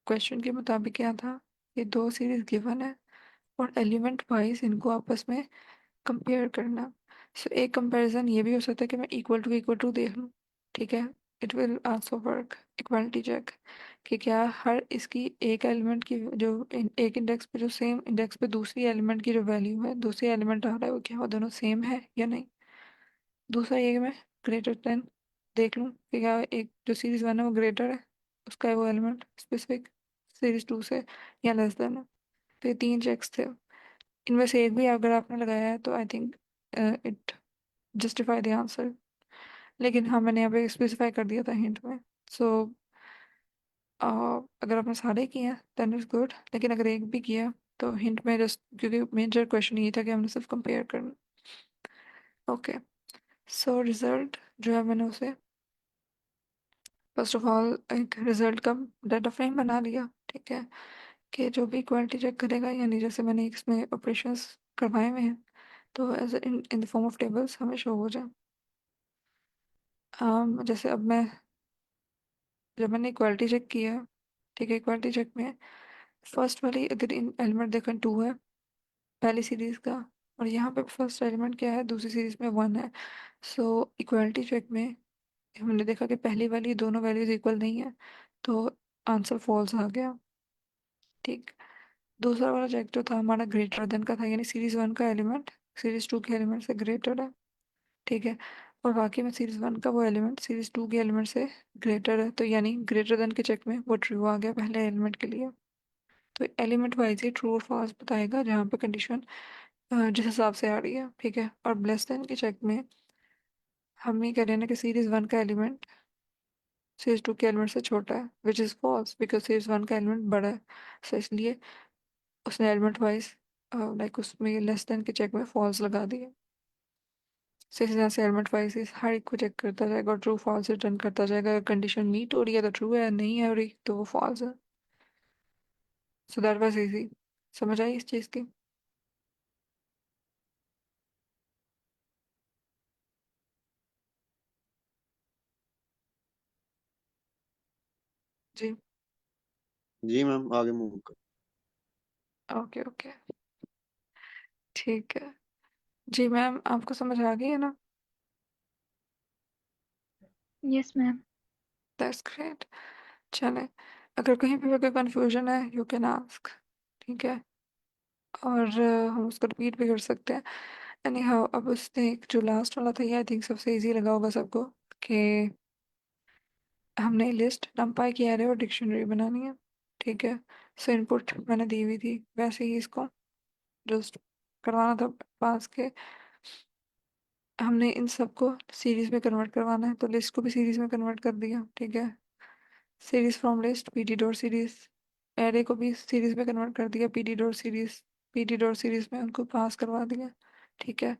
क्वेश्चन के मुताबिक क्या था, ये दो सीरीज गिवन है और एलिमेंट वाइज इनको आपस में कंपेयर करना। सो एक कंपैरिजन ये भी हो सकता है कि मैं इक्वल टू देख लूँ, ठीक है। It will also work equality check, कि क्या हर इसकी एक एलिमेंट की जो एक इंडेक्स पे जो सेम इंडेक्स पे दूसरी एलिमेंट की जो वैल्यू है, दूसरी एलिमेंट आ रहा है, वो क्या वो दोनों सेम है या नहीं। दूसरा ये कि मैं ग्रेटर देन देख लूँ कि क्या एक जो सीरीज वन है वो ग्रेटर है, उसका है वो एलिमेंट स्पेसिफिक सीरीज टू से, या लेस देन है। तो ये तीन चेक्स थे, इनमें से एक भी अगर आपने लगाया है तो I think it justify the answer. लेकिन हाँ, मैंने यहाँ पे स्पेसिफाई कर दिया था हिंट में। सो अगर आपने सारे किए हैं देन इज गुड, लेकिन अगर एक भी किया तो हिंट में जस्ट, क्योंकि मेजर क्वेश्चन ये था कि हमने सिर्फ कंपेयर करना। ओके। सो रिजल्ट जो है मैंने उसे फर्स्ट ऑफ ऑल एक रिजल्ट का डाटा फ्रेम बना लिया, ठीक है। कि जो भी क्वालिटी चेक करेगा, यानी जैसे मैंने इसमें ऑपरेशंस करवाए हुए हैं तो as in in the form of tables हमें शो हो जाए। जैसे अब मैं, जब मैंने इक्वालिटी चेक किया, ठीक है, इक्वालिटी चेक में फर्स्ट वाली अगर इन एलिमेंट देखा टू है पहली सीरीज का, और यहाँ पे फर्स्ट एलिमेंट क्या है दूसरी सीरीज में वन है। सो इक्वालिटी चेक में हमने देखा कि पहली वाली दोनों वैल्यूज इक्वल नहीं है, तो आंसर फॉल्स आ गया, ठीक। दूसरा वाला चेक जो था हमारा ग्रेटर देन का था, यानी सीरीज वन का एलिमेंट सीरीज टू के एलिमेंट से ग्रेटर है, ठीक है। और बाकी में सीरीज वन का वो एलिमेंट सीरीज टू के एलिमेंट से ग्रेटर है, तो यानी ग्रेटर देन के चेक में वो ट्रू आ गया पहले एलिमेंट के लिए। तो एलिमेंट वाइज ही ट्रू और फॉल्स बताएगा जहाँ पे कंडीशन जिस हिसाब से आ रही है, ठीक है। और लेस देन के चेक में हम ये कह रहे हैं ना कि सीरीज वन का एलिमेंट सीरीज टू के एलिमेंट से छोटा है, which is false because series one का एलिमेंट बड़ा है। सो इसलिए उसने एलिमेंट वाइज लाइक उसमें लेस देन के चेक में फॉल्स लगा दिए। सो इस तरह से एलिमेंट वाइज हर एक को चेक करता जाएगा और ट्रू फॉल्स रिटर्न करता जाएगा। अगर कंडीशन मीट हो रही है तो ट्रू है, नहीं है हो रही तो वो फॉल्स है। सो दैट वाज इजी। समझ आई इस चीज़ की? जी। जी मैम, आगे मूव कर। ओके ओके, ठीक है। जी मैम, आपको समझ आ गई है ना? Yes ma'am. That's great. चले, अगर कहीं पे भी कोई कंफ्यूजन है यू कैन आस्क, ठीक है। और हम उसको रिपीट भी कर सकते हैं। एनी हाउ, अब उसने एक जो लास्ट वाला था ये आई थिंक सबसे इजी लगा होगा सबको, कि हमने लिस्ट नंपाई की एरे और डिक्शनरी बनानी है, ठीक है। सो इनपुट मैंने दी हुई थी वैसे ही इसको जस्ट करवाना था पास के। हमने इन सबको सीरीज में कन्वर्ट करवाना है, तो लिस्ट को भी सीरीज में कन्वर्ट कर दिया, ठीक है। Series from list PT dot series, array को भी सीरीज में कन्वर्ट कर दिया PT dot series, PT dot series में उनको पास करवा दिया, ठीक है।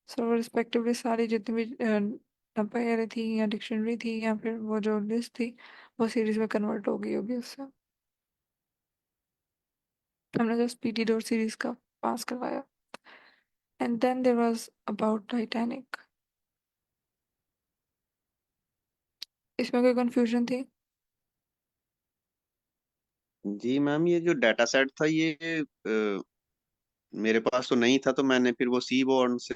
सो रिस्पेक्टिवली सारी जितनी भी नंबर एरे थी या डिक्शनरी थी या फिर वो जो लिस्ट थी वो सीरीज में कन्वर्ट हो गई होगी उससे। हमने जस्ट पीटी डॉट सीरीज का पास करवाया। And then there was about Titanic. इसमें कोई कंफ्यूजन थी? जी मैम, ये जो डाटा सेट था ये मेरे पास तो नहीं था, तो मैंने फिर वो सी बोर्न से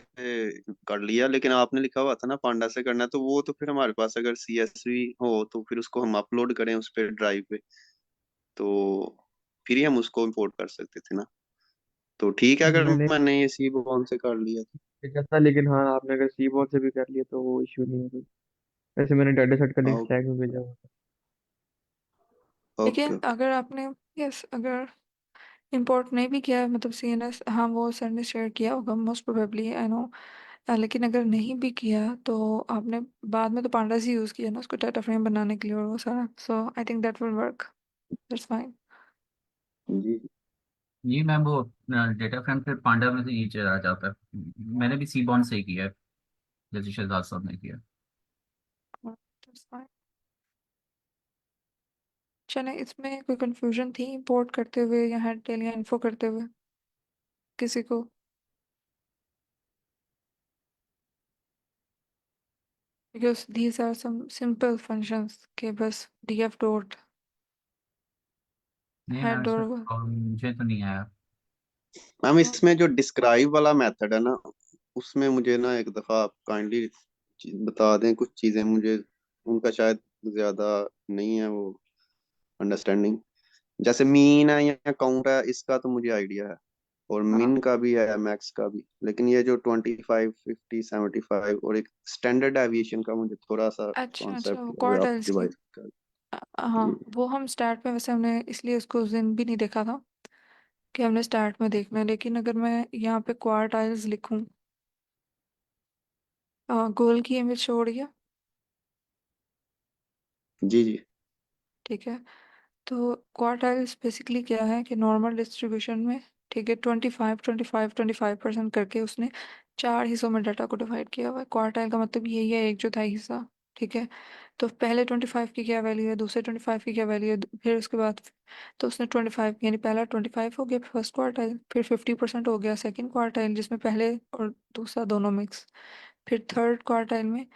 कर लिया। लेकिन आपने लिखा हुआ था ना पांडा से करना, तो वो तो फिर हमारे पास अगर सीएसवी हो तो फिर उसको हम अपलोड करें उस पे ड्राइव पे, तो फिर ही हम उसको इंपोर्ट कर सकते थे ना। तो ठीक है अगर मैंने मैंने ये सी बॉन्ड से कर लिया तो। सोचा था, लेकिन हाँ आपने अगर सी बॉल से भी कर लिया तो वो इश्यू नहीं है कोई। वैसे मैंने डाटा सेट का लिंक ओ- स्लैक में भेजा हुआ था। ओके लेकिन ओके। अगर आपने, यस, अगर इंपोर्ट नहीं भी किया है, मतलब CNS, हाँ वो सर ने शेयर किया होगा मोस्ट प्रोबेबली, आई नो। लेकिन अगर नहीं भी किया तो आपने बाद में तो पांडास ही यूज़ किया ना उसको डाटा फ्रेम बनाने के लिए और वो सारा, so I think that will work, that's fine. जी जी मैम, वो डेटा फ्रेम फिर पांडा में से ये चला जाता है। मैंने भी सी बॉन्ड से ही किया है, जैसे शहजाद साहब ने किया। That's fine. चले, इसमें कोई कंफ्यूजन थी इंपोर्ट करते हुए या हेड या इन्फो करते हुए किसी को? because these are some simple functions के बस df dot नहीं मैम, head इसमें और मुझे तो नहीं आया। मैम, इसमें जो डिस्क्राइब वाला मेथड है ना, उसमें मुझे ना एक दफा आप काइंडली बता दें कुछ चीजें मुझे, उनका शायद ज्यादा नहीं है वो अंडरस्टैंडिंग। जैसे मीन है या काउंट है, इसका तो मुझे आइडिया है, और हाँ। मिन का भी है, मैक्स का भी। लेकिन ये जो 25, 50, 75 और एक स्टैंडर्ड एविएशन का मुझे थोड़ा सा अच्छा अच्छा, वो कॉन्सेप्ट अगर आप क्वार्टाइल्स की। डिवाइस कर। हाँ, जी वो हम स्टार्ट में, वैसे हमने इसलिए उसको उस दिन भी नहीं देखा था कि हमने स्टार्ट में देखना है, लेकिन अगर मैं यहाँ पे क्वार्टाइल्स लिखूँ, गोल की इमेज शो हो रही है, जी जी। ठीक है। तो क्वार्टाइल्स बेसिकली क्या है कि नॉर्मल डिस्ट्रीब्यूशन में, ठीक है, 25 25 25% करके उसने चार हिस्सों में डाटा को डिवाइड किया हुआ है। क्वार्टाइल का मतलब यही है, एक चौथाई हिस्सा, ठीक है। तो पहले 25 की क्या वैल्यू है, दूसरे 25 की क्या वैल्यू है, फिर उसके बाद, तो उसने 25, यानी पहला 25 हो गया फर्स्ट क्वार्टाइल, फिर 50% हो गया सेकंड क्वार्टाइल जिसमें पहले और दूसरा दोनों मिक्स, फिर थर्ड क्वार्टाइल में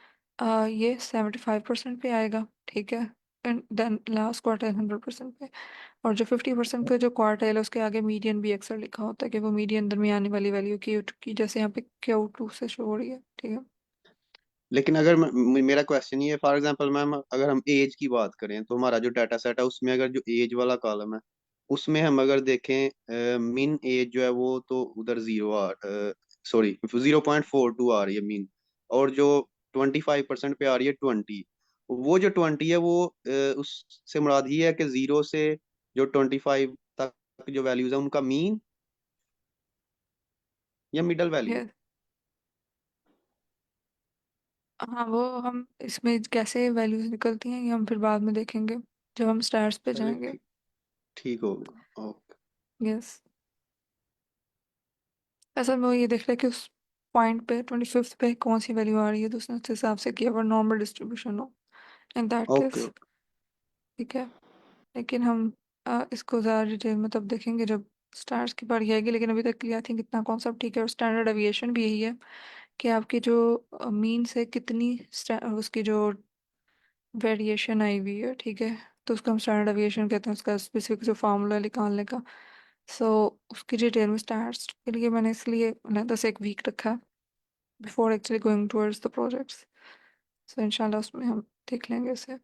ये 75% पे आएगा, ठीक है, एंड देन लास्ट क्वार्टाइल 100% पे। और जो 50% पे जो क्वार्टाइल है उसके आगे मीडियन भी अक्सर लिखा होता है कि वो मीडियन दरमियानी वाली वैल्यू की जैसे यहाँ पे Q2 से शो हो रही है, ठीक है। लेकिन अगर मेरा क्वेश्चन ये, फॉर एग्जांपल मैम, अगर हम एज की बात करें तो हमारा जो डाटा सेट है उसमें अगर जो एज वाला कॉलम है, उसमें हम अगर देखें मिन एज जो है वो तो उधर जीरो आ, सॉरी 0.42 आ रही है मीन, और जो 25% पे आ रही है 20। वो जो 20 है वो उससे मुराद ये है कि जीरो से जो 25 तक जो वैल्यूज है उनका मीन या मिडल वैल्यू। यस। हाँ, वो हम इसमें कैसे वैल्यूज निकलती हैं ये हम फिर बाद में देखेंगे जब हम स्टार्स पे चलिए जाएंगे। ठीक, ठीक होगा ओके। यस। असल में वो ये देख रहा है कि उस पॉइंट पे 25th पे कौन सी वैल्यू आ रही है, तो उसने उस हिसाब से किया, और नॉर्मल डिस्ट्रीब्यूशन हो in that okay case, okay. ठीक है। लेकिन हम इसको ज़्यादा डिटेल में तब देखेंगे जब स्टार्स की बारी आएगी, लेकिन अभी तक आई थिंक इतना कॉन्सेप्ट ठीक है। और स्टैंडर्ड एविएशन भी यही है कि आपकी जो मीन से कितनी उसकी जो वेरिएशन आई हुई है, ठीक है, तो उसको हम स्टैंडर्ड एविएशन कहते हैं, उसका स्पेसिफिक जो फार्मूला निकालने का। सो उसकी डिटेल में स्टार्स के लिए मैंने इसलिए बस एक वीक रखा before actually going towards the projects. So इंशाल्लाह उसमें हम देख लेंगे इसे।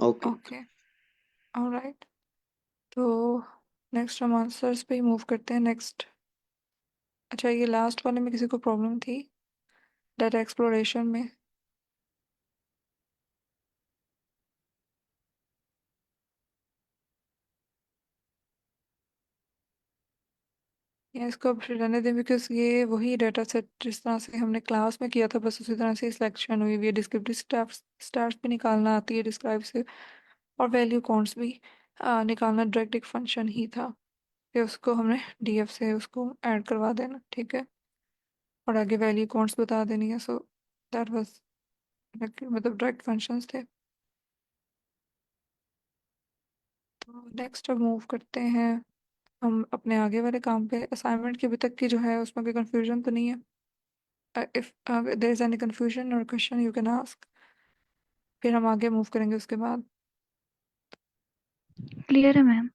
Okay okay, alright. तो नेक्स्ट हम आंसर्स पे ही मूव करते हैं नेक्स्ट। अच्छा, ये लास्ट वाले में किसी को प्रॉब्लम थी डाटा एक्सप्लोरेशन में? या इसको अब रहने दें, बिकॉज ये वही डाटा सेट जिस तरह से हमने क्लास में किया था, बस उसी तरह से सिलेक्शन हुई हुई है। डिस्क्रिप्टिव स्टार्स भी निकालना आती है डिस्क्राइब से, और वैल्यू काउंट्स भी निकालना डायरेक्ट एक फंक्शन ही था, फिर उसको हमने DF से उसको ऐड करवा देना, ठीक है, और आगे वैल्यू काउंट्स बता देनी है। सो दैट वाज, मतलब डायरेक्ट फंक्शंस थे। तो नेक्स्ट अब मूव करते हैं हम अपने आगे वाले काम पे। असाइनमेंट की अभी तक की जो है उसमें कोई कंफ्यूजन तो नहीं है? If there is any confusion और क्वेश्चन यू कैन आस्क, फिर हम आगे मूव करेंगे उसके बाद। क्लियर है मैम।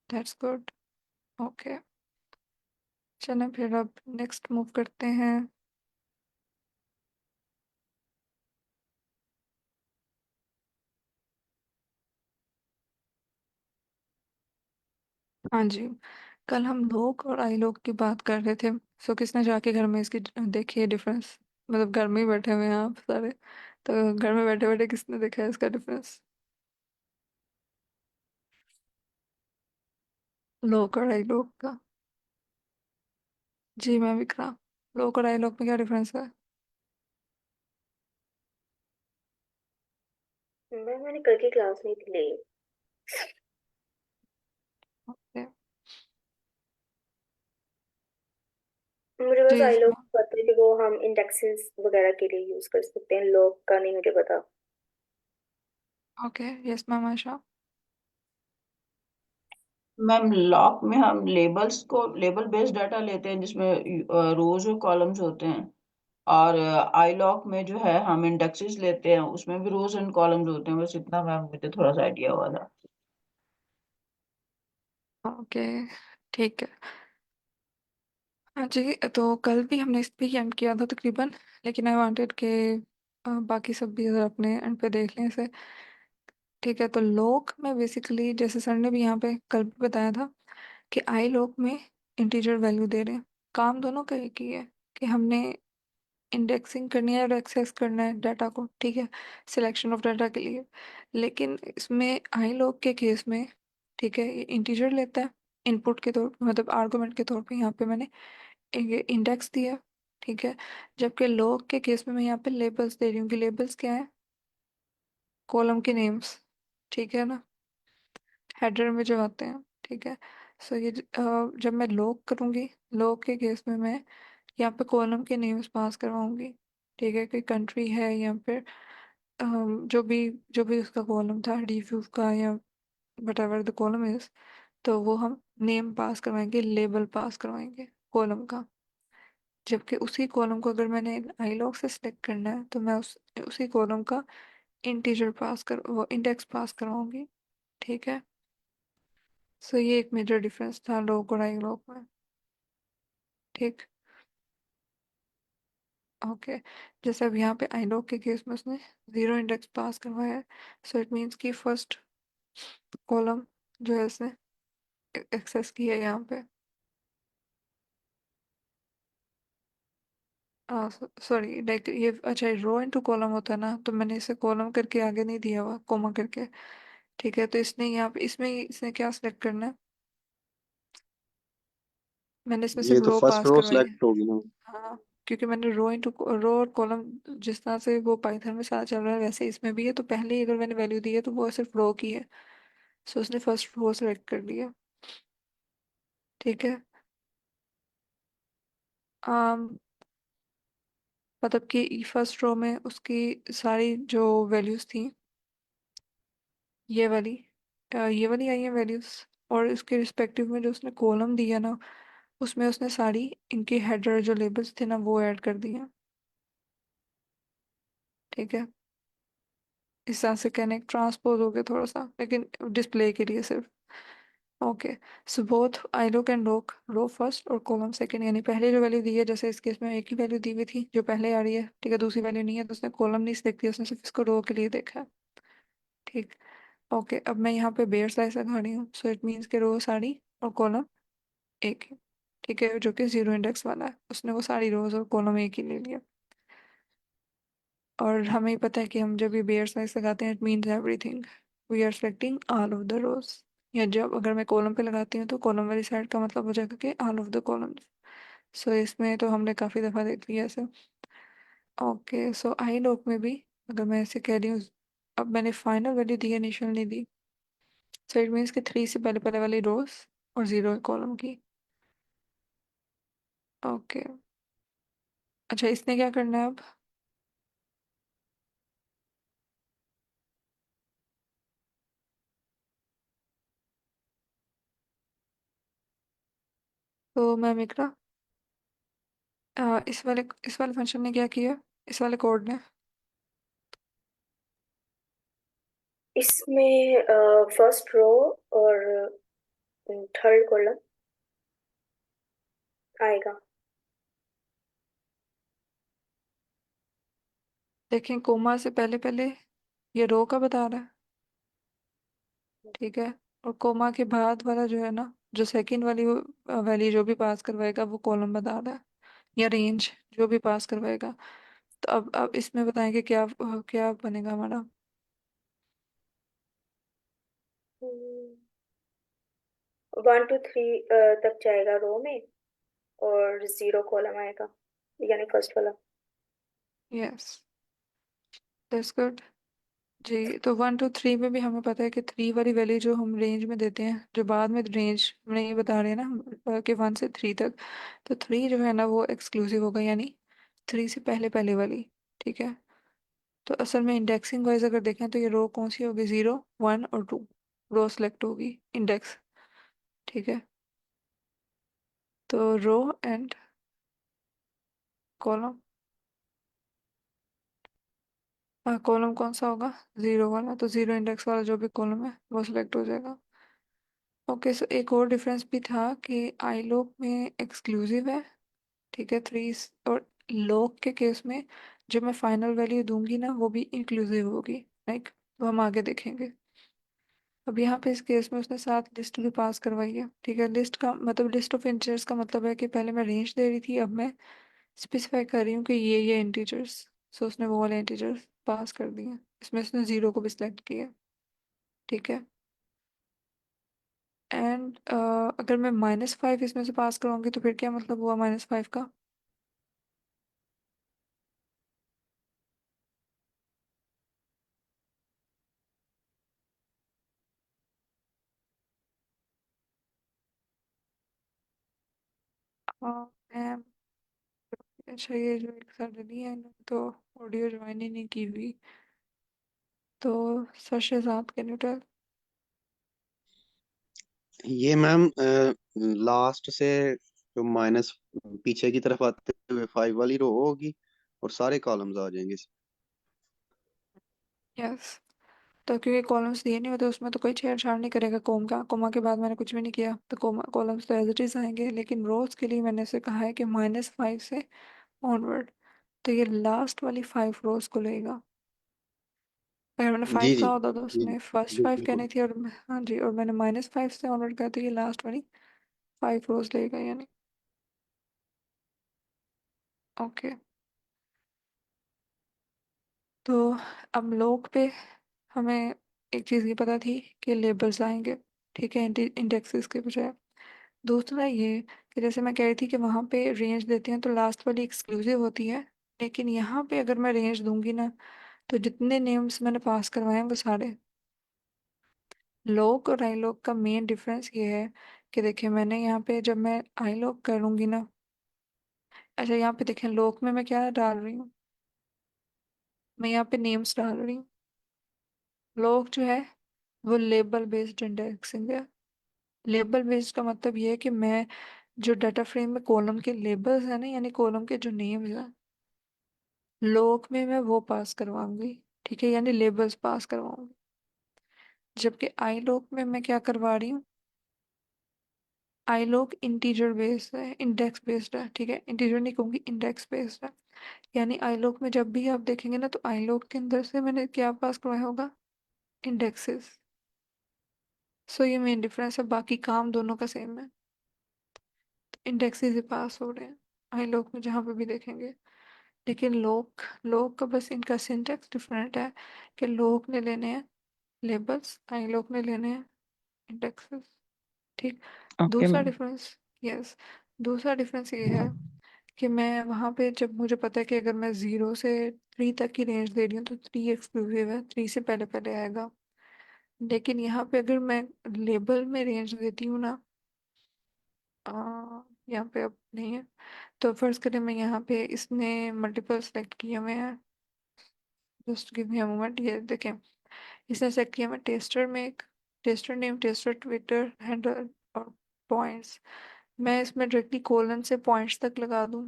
That's good. ओके, चलें फिर अब नेक्स्ट मूव करते हैं। हाँ जी, कल हम लोग और आई लोग की बात कर रहे थे। सो किसने जाके घर में इसकी देखी है डिफरेंस? मतलब घर में ही बैठे हुए हैं आप सारे, तो घर में बैठे बैठे किसने देखा है इसका डिफरेंस, लोग और आई लोग का? जी मैं विक्रा। लोग और आई लोग में क्या डिफरेंस है? मैंने कल की क्लास नहीं थी ली। ओके। मुझे बस जी आई लोग इसमें पता है कि वो हम इंडेक्सेस वगैरह के लिए यूज कर सकते हैं, लोग का नहीं मुझे पता। ओके। यस मैम आशा। मैम लॉक में हम लेबल्स को लेबल बेस्ड डाटा लेते हैं जिसमें रोज और कॉलम्स होते हैं, और आई लॉक में जो है हम इंडेक्सेस लेते हैं उसमें भी रोज एंड कॉलम्स होते हैं। बस इतना मैम मुझे थोड़ा सा आइडिया हुआ था। ओके ठीक है। हाँ जी, तो कल भी हमने इस पे ही एंड किया था तकरीबन, लेकिन आई वांटेड के बाकी सब भी अगर अपने एंड पे देख लें इसे। ठीक है, तो लोग में बेसिकली जैसे सर ने भी यहाँ पे कल भी बताया था कि आई लोग में इंटीजर वैल्यू दे रहे हैं। काम दोनों का एक ही है कि हमने इंडेक्सिंग करनी है और एक्सेस करना है डाटा को, ठीक है, सिलेक्शन ऑफ डाटा के लिए। लेकिन इसमें आई लॉग के केस में, ठीक है, ये इंटीजर लेता है इनपुट के तौर, मतलब आर्गुमेंट के तौर पे यहाँ पे मैंने इंडेक्स दिया, ठीक है। जबकि लॉग के केस में मैं यहाँ पे लेबल्स दे रही हूँ कि लेबल्स क्या है, कॉलम के नेम्स, ठीक है ना, हेडर में जो आते हैं, ठीक है। सो ये जब मैं लॉग करूँगी, लॉग के केस में मैं यहाँ पे कॉलम के नेम्स पास करवाऊंगी, ठीक है, कोई कंट्री है या फिर जो भी उसका कॉलम था रिव्यू का या what ever the column is, तो वो हम नेम पास करवाएंगे, लेबल पास करवाएंगे कॉलम का। जबकि उसी कॉलम को अगर मैंने आई लॉग से सिलेक्ट करना है तो मैं उसी कॉलम का इंटीजर पास कर वो इंडेक्स पास करवाऊंगी, ठीक है। सो ये एक मेजर डिफरेंस था लॉग और आई लॉग में, ठीक। ओके। जैसे अब यहाँ पे आई लॉग के केस में उसने जीरो इंडेक्स पास करवाया है, सो इट मीन्स कि फर्स्ट कॉलम जो है इसने एक्सेस किया है यहाँ पे। सॉरी, लाइक ये अच्छा रो इनटू कॉलम होता है ना, तो मैंने इसे कॉलम करके आगे नहीं दिया हुआ कोमा करके, ठीक है। तो इसने यहाँ पे इसमें इसने क्या सिलेक्ट करना है, मैंने इसमें ये सिर्फ तो रो फर्स्ट पास रो करवाई है। सिलेक्ट होगी ना। हाँ, क्योंकि मैंने रो और कॉलम जिस तरह से वो पाइथन में साथ चल रहा है वैसे इसमें भी है, तो पहले ही अगर मैंने वैल्यू दी है तो वो सिर्फ रो की है, सो उसने फर्स्ट रो सेलेक्ट कर लिया, ठीक है। आम मतलब कि फर्स्ट रो में उसकी सारी जो वैल्यूज थी, ये वाली ये वाली आई है वैल्यूज, और इसके रिस्पेक्टिव में जो उसने कॉलम दिया ना, उसमें उसने सारी इनके हेडर जो लेबल्स थे ना वो ऐड कर दिए, ठीक है। इस तरह से कहने ट्रांसपोज हो गया थोड़ा सा, लेकिन डिस्प्ले के लिए सिर्फ। Okay. So both I look and look, row first और कॉलम सेकंड, यानी पहले जो वैल्यू दी है, जैसे इस केस में एक ही वैल्यू दी हुई थी जो पहले आ रही है, ठीक है, दूसरी वैल्यू नहीं है, तो उसने कॉलम नहीं सिलेक्ट किया, उसने सिर्फ इसको रो के लिए देखा है, ठीक। ओके, अब मैं यहाँ पे बेयर साइज लगा रही हूँ, सो इट मीन्स के रो सारी और कॉलम एक है, ठीक है, जो कि जीरो इंडेक्स वाला है, उसने वो सारी रोज और कॉलम एक ही ले लिया। और हमें ही पता है कि हम जब ये बेयर साइज लगाते हैं it means everything, we are selecting all of the rows. या जब अगर मैं कॉलम पे लगाती हूँ तो कॉलम वाली साइड का मतलब हो जाएगा कि ऑल ऑफ द कॉलम्स। सो इसमें तो हमने काफ़ी दफ़ा देख लिया ऐसे। ओके, सो आई लॉग में भी अगर मैं ऐसे कह रही हूँ, अब मैंने फाइनल वैल्यू दी है, इनिशियल नहीं दी, सो इट मीन्स कि थ्री से पहले पहले वाली रोज और जीरो कॉलम की। ओके। अच्छा, इसने क्या करना है अब? तो मैम इकरा, इस वाले फंक्शन ने क्या किया, इस वाले कोड ने? इसमें फर्स्ट रो और थर्ड कॉलम आएगा। देखें, कोमा से पहले पहले ये रो का बता रहा है, ठीक है, और कोमा के बाद वाला जो है ना जो सेकंड वाली वैल्यू जो भी पास करवाएगा वो कॉलम बता रहा है, या रेंज जो भी पास करवाएगा। तो अब इसमें बताएंगे क्या क्या बनेगा हमारा। 1 to 3 तक जाएगा रो में, और 0 कॉलम आएगा, यानी फर्स्ट वाला। Yes, that's good. जी, तो 1 to 3 में भी हमें पता है कि 3 वाली वैल्यू जो हम रेंज में देते हैं, जो बाद में रेंज में ये बता रहे हैं ना कि 1 से 3 तक, तो 3 जो है ना वो एक्सक्लूसिव होगा, यानी 3 से पहले पहले वाली। ठीक है, तो असल में इंडेक्सिंग वाइज अगर देखें तो ये रो कौन सी होगी, 0, 1 और 2 रो सेलेक्ट होगी इंडेक्स। ठीक है, तो रो एंड कॉलम, कॉलम कौन सा होगा, 0 वाला, तो 0 इंडेक्स वाला जो भी कॉलम है वो सिलेक्ट हो जाएगा। ओके, सो एक और डिफरेंस भी था कि आई लॉक में एक्सक्लूसिव है। ठीक है, 3, और लॉक के केस में जो मैं फाइनल वैल्यू दूंगी ना वो भी इंक्लूसिव होगी, लाइक, तो हम आगे देखेंगे। अब यहाँ पे इस केस में उसने साथ लिस्ट भी पास करवाई है। ठीक है, लिस्ट का मतलब लिस्ट ऑफ इंटीजर्स का मतलब है कि पहले मैं रेंज दे रही थी, अब मैं स्पेसिफाई कर रही हूँ कि ये इंटीजर्स। सो उसने वो वाले इंटीजर्स पास कर दिए हैं, इसमें उसने 0 को भी सिलेक्ट किया। ठीक है, एंड अगर मैं -5 इसमें से पास कराऊंगी तो फिर क्या मतलब हुआ -5 का। मैम, अच्छा ये जो एक सर नहीं है ना, तो ऑडियो ज्वाइन ही नहीं की हुई, तो sir Shahzad can you tell. ये मैम लास्ट से जो माइनस पीछे की तरफ आते हुए 5 वाली रो होगी और सारे कॉलम्स आ जाएंगे। यस, तो क्योंकि कॉलम्स दिए नहीं होते उसमें तो कोई छेड़छाड़ नहीं करेगा, कोमा के बाद मैंने कुछ भी नहीं किया, तो कॉलम्स तो एज इट इज आएंगे, लेकिन रोज के लिए मैंने इसे कहा है कि -5 से ऑनवर्ड, तो ये लास्ट वाली 5 रोज को लेगा। अगर मैंने जी 5 जी कहा होता तो जी उसने फर्स्ट 5 बिल्कुल। कहनी थी, और हाँ जी, और मैंने -5 से ऑनवर्ड कहा तो ये लास्ट वाली 5 रोज लेगा, यानी। ओके, तो अब लोग पे हमें एक चीज़ ये पता थी कि लेबल्स आएंगे। ठीक है, इंडेक्सेस के बजाय। दूसरा ये कि जैसे मैं कह रही थी कि वहाँ पे रेंज देते हैं तो लास्ट वाली एक्सक्लूसिव होती है, लेकिन यहाँ पे अगर मैं रेंज दूंगी ना तो जितने नेम्स मैंने पास करवाए हैं वो सारे। लॉक और आई लॉक का मेन डिफरेंस ये है कि देखिए मैंने यहाँ पे जब मैं आई लॉक करूँगी ना, अच्छा यहाँ पे देखें लॉक में मैं क्या डाल रही हूँ, मैं यहाँ पे नेम्स डाल रही हूँ। लॉक जो है वो लेबल बेस्ड इंडेक्सिंग है। लेबल बेस्ड का मतलब ये है कि मैं जो डाटा फ्रेम में कॉलम के लेबल्स है ना, यानी कॉलम के जो नेम्स हैं, लॉक में मैं वो पास करवाऊंगी। ठीक है, यानी लेबल्स पास करवाऊंगी। जबकि आई लॉक में मैं क्या करवा रही हूँ, आई लॉक इंटीजर बेस्ड है, इंडेक्स बेस्ड है। ठीक है, इंटीजर नहीं कहूँगी, इंडेक्स बेस्ड है। यानी आई लॉक में जब भी आप देखेंगे ना तो आई लॉक के अंदर से मैंने क्या पास करवाया होगा, इंडेक्सेस। सो ये मेन डिफरेंस है, बाकी काम दोनों का सेम है, इंडेक्सेस ही पास हो रहे हैं आई लॉक में जहाँ पे भी देखेंगे। लेकिन लोग लोग का बस इनका सिंटेक्स डिफरेंट है कि लोग ने लेने हैं लेबल्स, आई लोग ने लेने हैं इंडेक्सेस। ठीक, ओके दूसरा मैम। डिफरेंस, यस, दूसरा डिफरेंस ये है कि मैं वहाँ पे जब मुझे पता है कि अगर मैं 0 से 3 तक की रेंज दे रही हूँ तो 3 एक्सक्लूसिव है, 3 से पहले पहले आएगा। लेकिन यहाँ पे अगर मैं लेबल में रेंज देती हूँ ना, आ, यहाँ पे अब नहीं है, तो फर्ज करें मैं यहाँ पे इसने मल्टीपल सेलेक्ट किए हुए हैं, just give me a moment, ये देखें इसने सेलेक्ट किया मैं टेस्टर में एक tester name, tester Twitter handle और पॉइंट्स। मैं इसमें डायरेक्टली कोलन से पॉइंट्स तक लगा दूं।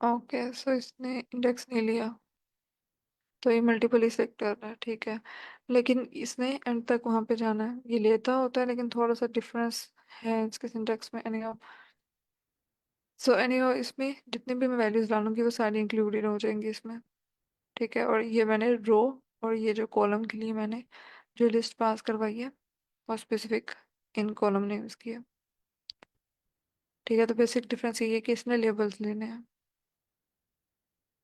ओके, सो इसने इंडेक्स नहीं लिया, तो ये मल्टीपल ही सेलेक्ट कर रहा है। ठीक है, लेकिन इसने एंड तक वहां पे जाना है, ये लेता होता है लेकिन थोड़ा सा डिफरेंस है इसके सिंटेक्स में। सो एनीवे इसमें जितने भी मैं वैल्यूज डालूंगी वो सारी इंक्लूडेड हो जाएंगी इसमें। ठीक है, और ये मैंने रो और ये जो कॉलम के लिए मैंने जो लिस्ट पास करवाई है और स्पेसिफिक इन कॉलम नेम्स की है। ठीक है, तो बेसिक डिफरेंस ये है कि इसने लेबल्स लेने हैं।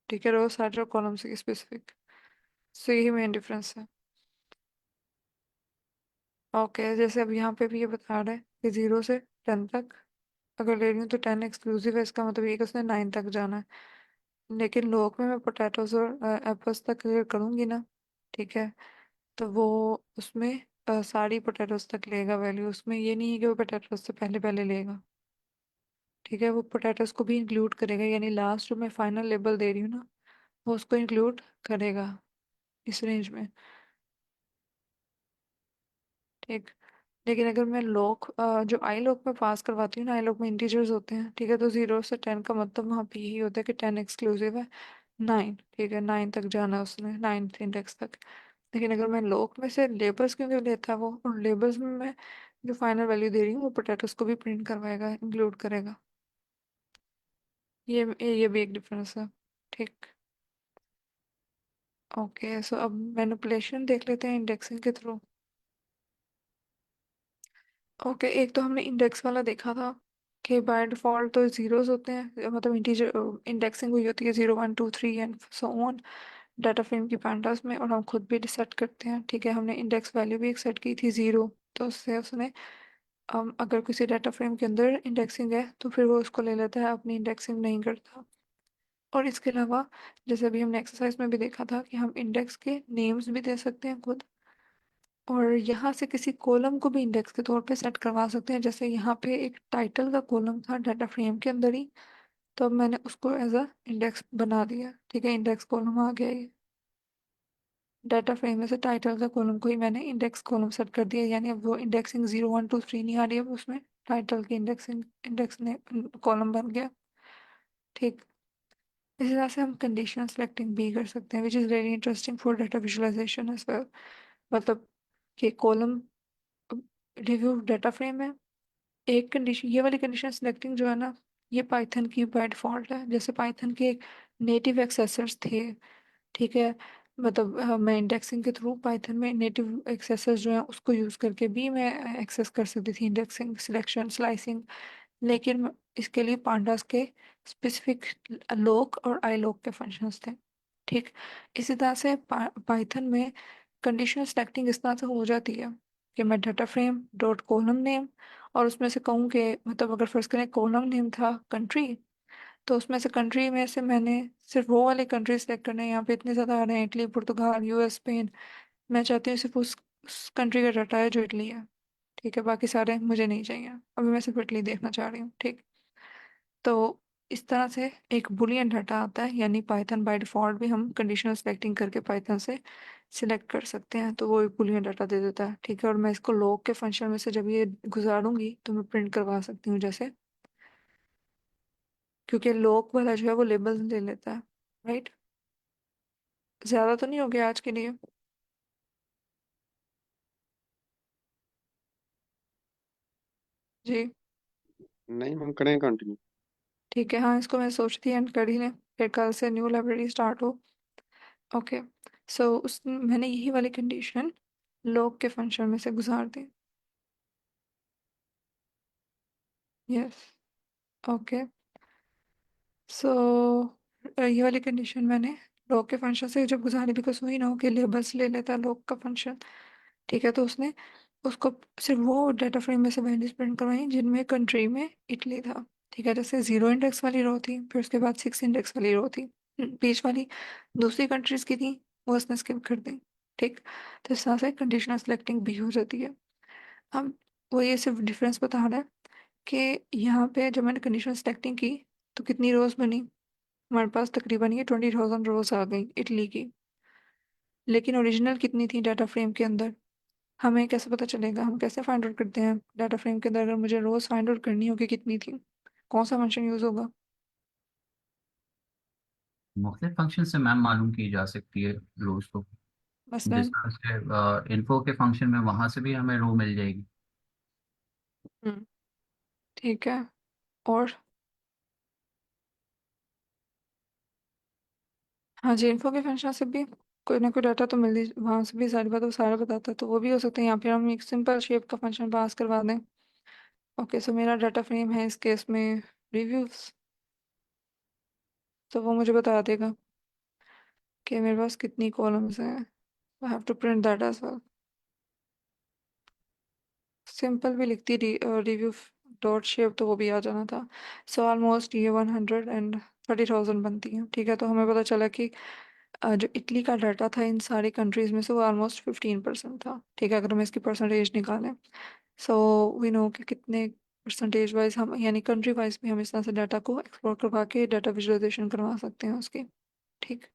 ठीक है, रो सारे और कॉलम से स्पेसिफिक। सो यही मेन डिफरेंस है। ओके, जैसे अब यहाँ पे भी ये बता रहा है कि 0 से 10 तक अगर ले रही हूँ तो 10 एक्सक्लूसिव है, इसका मतलब ये कि उसने 9 तक जाना है। लेकिन लोग में मैं पोटैटोज और एप्पल्स तक क्लियर करूँगी ना। ठीक है, तो वो उसमें सारी पोटैटोज तक लेगा वैल्यू, उसमें ये नहीं है कि वो पोटैटोज से पहले पहले लेगा। ठीक है, वो पोटैटोज को भी इंक्लूड करेगा, यानी लास्ट जो मैं फाइनल लेबल दे रही हूँ ना वो उसको इंक्लूड करेगा इस रेंज में। ठीक, लेकिन अगर मैं लॉक जो आई लॉक में पास करवाती हूँ ना, आई लॉक में इंटीजर्स होते हैं। ठीक है, तो 0 से 10 का मतलब वहाँ पे यही होता है कि 10 एक्सक्लूसिव है, 9। ठीक है, 9 तक जाना है उसने, 9th इंडेक्स तक। लेकिन अगर मैं लॉक में से लेबल्स क्योंकि लेता है वो, और लेबल्स में मैं जो फाइनल वैल्यू दे रही हूँ वो पोटैटोस को भी प्रिंट करवाएगा, इंक्लूड करेगा। ये भी एक डिफरेंस है। ठीक, ओके, सो अब मैनिपुलेशन देख लेते हैं इंडेक्सिंग के थ्रू। ओके, एक तो हमने इंडेक्स वाला देखा था कि बाय डिफॉल्ट तो जीरोस होते हैं, मतलब इंटीजर इंडेक्सिंग हुई होती है 0 1 2 3 and so on data frame की पैंडास में, और हम खुद भी सेट करते हैं। ठीक है, हमने इंडेक्स वैल्यू भी एक सेट की थी 0, तो उससे उसने अगर किसी डाटा फ्रेम के अंदर इंडेक्सिंग है तो फिर वो उसको ले लेता है, अपनी इंडेक्सिंग नहीं करता। और इसके अलावा जैसे अभी हमने एक्सरसाइज में भी देखा था कि हम इंडेक्स के नेम्स भी दे सकते हैं खुद, और यहाँ से किसी कॉलम को भी इंडेक्स के तौर पे सेट करवा सकते हैं। जैसे यहाँ पे एक टाइटल का कॉलम था डाटा फ्रेम के अंदर ही, तो अब मैंने उसको एज अ इंडेक्स बना दिया। ठीक है, इंडेक्स कॉलम आ गया ये डाटा फ्रेम में से, टाइटल का कॉलम को ही मैंने इंडेक्स कॉलम सेट कर दिया, यानी अब वो इंडेक्सिंग 0 1 2 3 नहीं आ रही है, अब उसमें टाइटल की इंडेक्सिंग इंडेक्स ने कॉलम बन गया। ठीक, इसी तरह से हम कंडीशनल सेलेक्टिंग भी कर सकते हैं, which is very interesting for data visualisation as well. मतलब कि कॉलम रिव्यू डाटा फ्रेम है, एक कंडीशन, ये वाली कंडीशन सिलेक्टिंग जो है ना, ये पाइथन की बाय डिफॉल्ट है। जैसे पाइथन के एक नेटिव एक्सेसर्स थे। ठीक है, मतलब मैं इंडेक्सिंग के थ्रू पाइथन में नेटिव एक्सेसर्स जो है उसको यूज़ करके भी मैं एक्सेस कर सकती थी, इंडेक्सिंग, सिलेक्शन, स्लाइसिंग। लेकिन इसके लिए पांडास के स्पेसिफिक लॉक और आई लॉक के फंक्शंस थे। ठीक, इसी तरह से पाइथन में कंडीशनल सेलेक्टिंग इस तरह से हो जाती है कि मैं data frame dot column name, और उसमें से कहूँ कि मतलब अगर फर्स्ट करें कॉलम नेम था कंट्री, तो उसमें से कंट्री में से मैंने सिर्फ वो वाले कंट्री सेलेक्ट करने हैं। यहाँ पे इतने ज़्यादा आ रहे हैं, इटली, पुर्तगाल, यूएस, स्पेन। मैं चाहती हूँ सिर्फ उस कंट्री का डाटा है जो इटली है। ठीक है, बाकी सारे मुझे नहीं चाहिए, अभी मैं सिर्फ इटली देखना चाह रही हूँ। ठीक, तो इस तरह से एक बुलियन डाटा आता है, यानी पाइथन बाय डिफॉल्ट भी हम कंडीशनल सेलेक्टिंग करके पाइथन से सिलेक्ट कर सकते हैं, तो वो एक बुलियन डाटा दे देता है। ठीक है, और मैं इसको लॉग के फंक्शन में से जब ये गुजारूंगी तो मैं प्रिंट करवा सकती हूँ जैसे, क्योंकि लॉग वाला जो है वो लेबल ले लेता है। राइट, ज़्यादा तो नहीं हो गया आज के लिए? जी, नहीं, हम करें कंटिन्यू। ठीक है, हाँ, इसको मैं सोचती एंड कर ही लें, फिर कल से न्यू लाइब्रेरी स्टार्ट हो। ओके, सो उस मैंने यही वाली कंडीशन लॉग के फंक्शन में से गुजार दी। यस, ओके, सो ये वाली कंडीशन मैंने लॉग के फंक्शन से जब गुजारी, बिकॉज वही ना हो कि लेबल्स ले लेता लॉग का फंक्शन। ठीक है, तो उसने उसको सिर्फ वो डाटा फ्रेम में से वैल्यूज प्रिंट करवाई जिनमें कंट्री में इटली था। ठीक है, जैसे 0 इंडेक्स वाली रो थी, फिर उसके बाद 6 इंडेक्स वाली रो थी, बीच वाली दूसरी कंट्रीज की थी, वो उसने स्किप कर दी। ठीक, तो इस तरह से कंडीशनल सेलेक्टिंग भी हो जाती है। अब वो ये सिर्फ डिफरेंस बता रहा है कि यहाँ पे जब मैंने कंडीशनल सेलेक्टिंग की तो कितनी रोज बनी, हमारे पास तकरीबन ये 20,000 रोज आ गई इटली की। लेकिन ओरिजिनल कितनी थी डाटा फ्रेम के अंदर, हमें कैसे पता चलेगा? हम कैसे फाइंड आउट करते हैं डाटा फ्रेम के अंदर अगर मुझे रोज फाइंड आउट करनी होगी कितनी थी? कौन सा फंक्शन यूज होगा? मुख्तलिफ फंक्शन से मैम मालूम की जा सकती है रोज को। जिस मसलन। तरह से इन्फो के फंक्शन में वहां से भी हमें रो मिल जाएगी। हम्म, ठीक है, और हाँ जी, इन्फो के फंक्शन से भी कोई ना कोई डाटा तो मिल ही, वहाँ से भी सारी बात वो सारा बताता है, तो वो भी हो सकता है। यहाँ पे हम एक सिंपल शेप का फंक्शन पास करवा दें। ओके, सो मेरा डाटा फ्रेम है इस केस में रिव्यूज, तो वो मुझे बता देगा कि मेरे पास कितनी कॉलम्स हैं। I have to print that as well. Simple भी लिखती रिव्यू डॉट शेप तो वो भी आ जाना था। सो ऑलमोस्ट ये 130,000 बनती है। ठीक है, तो हमें पता चला कि जो इटली का डाटा था इन सारी कंट्रीज में से वो ऑलमोस्ट 15% था। ठीक है, अगर हम इसकी परसेंटेज निकालें, सो वी नो कि कितने परसेंटेज वाइज हम, यानी कंट्री वाइज भी हम इस तरह से डाटा को एक्सप्लोर करवा के डाटा विजुअलाइजेशन करवा सकते हैं उसकी। ठीक,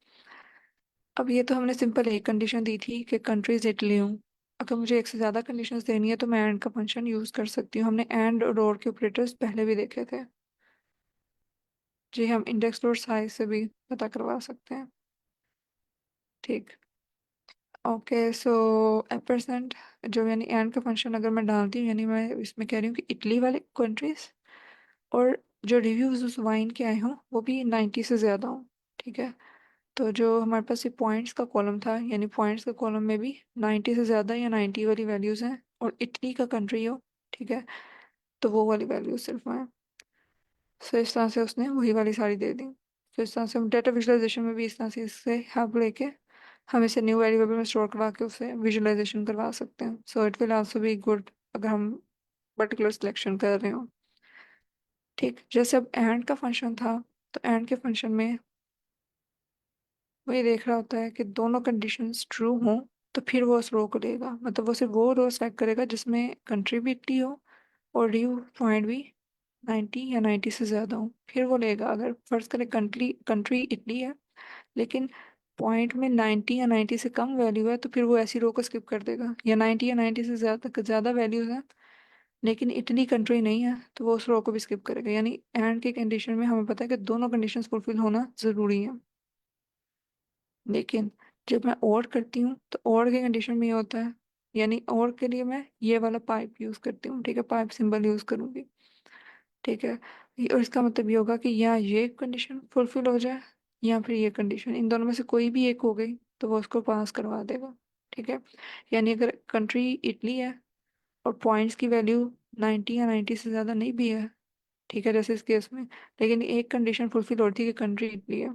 अब ये तो हमने सिंपल एक कंडीशन दी थी कि कंट्रीज इटली हूँ। अगर मुझे एक से ज़्यादा कंडीशंस देनी है तो मैं एंड का फंक्शन यूज़ कर सकती हूँ। हमने एंड और और के ऑपरेटर्स पहले भी देखे थे जी। हम इंडेक्स डॉट साइज से भी पता करवा सकते हैं। ठीक, ओके, सो एम्परसेंड जो यानी एंड का फंक्शन अगर मैं डालती हूँ, यानी मैं इसमें कह रही हूँ कि इटली वाले कंट्रीज और जो रिव्यूज उस वाइन के आए हों वो भी 90 से ज़्यादा हों। ठीक है, तो जो हमारे पास ये पॉइंट्स का कॉलम था, यानी पॉइंट्स का कॉलम में भी 90 से ज़्यादा या 90 वाली वैल्यूज़ हैं और इटली का कंट्री हो। ठीक है, तो वो वाली वैल्यूज सिर्फ हैं। सो इस तरह से उसने वही वाली सारी दे दी। तो इस तरह से हम डेटा विजुअलाइजेशन में भी इस तरह से इससे हेल्प लेके हम इसे न्यू वेरिएबल में स्टोर करवा के उसे विजुअलाइजेशन करवा सकते हैं। So it will also be good अगर हम पर्टिकुलर सिलेक्शन कर रहे हो। ठीक, जैसे अब एंड का फंक्शन था, तो एंड के फंक्शन में वही देख रहा होता है कि दोनों कंडीशंस ट्रू हों तो फिर वो उस रो को लेगा। मतलब वो सिर्फ वो रो सेलेक्ट करेगा जिसमें कंट्री भी इतनी हो और ड्यू पॉइंट भी 90 या 90 से ज़्यादा हो, फिर वो लेगा। अगर फर्ज करें कंट्री कंट्री इटली है लेकिन पॉइंट में 90 या 90 से कम वैल्यू है, तो फिर वो ऐसी रो को स्किप कर देगा। या 90 या 90 से ज़्यादा वैल्यूज है लेकिन इटली कंट्री नहीं है, तो वो उस रो को भी स्किप करेगा। यानी एंड की कंडीशन में हमें पता है कि दोनों कंडीशंस फुलफिल होना ज़रूरी है। लेकिन जब मैं और करती हूँ तो और के कंडीशन में ये होता है, यानी और के लिए मैं ये वाला पाइप यूज़ करती हूँ। ठीक है, पाइप सिंबल यूज़ करूँगी। ठीक है, और इसका मतलब ये होगा कि या ये कंडीशन फुलफिल हो जाए या फिर ये कंडीशन, इन दोनों में से कोई भी एक हो गई तो वो उसको पास करवा देगा। ठीक है, यानी अगर कंट्री इटली है और पॉइंट्स की वैल्यू 90 या 90 से ज़्यादा नहीं भी है, ठीक है जैसे इस केस में, लेकिन एक कंडीशन फुलफिल होती है कि कंट्री इटली है,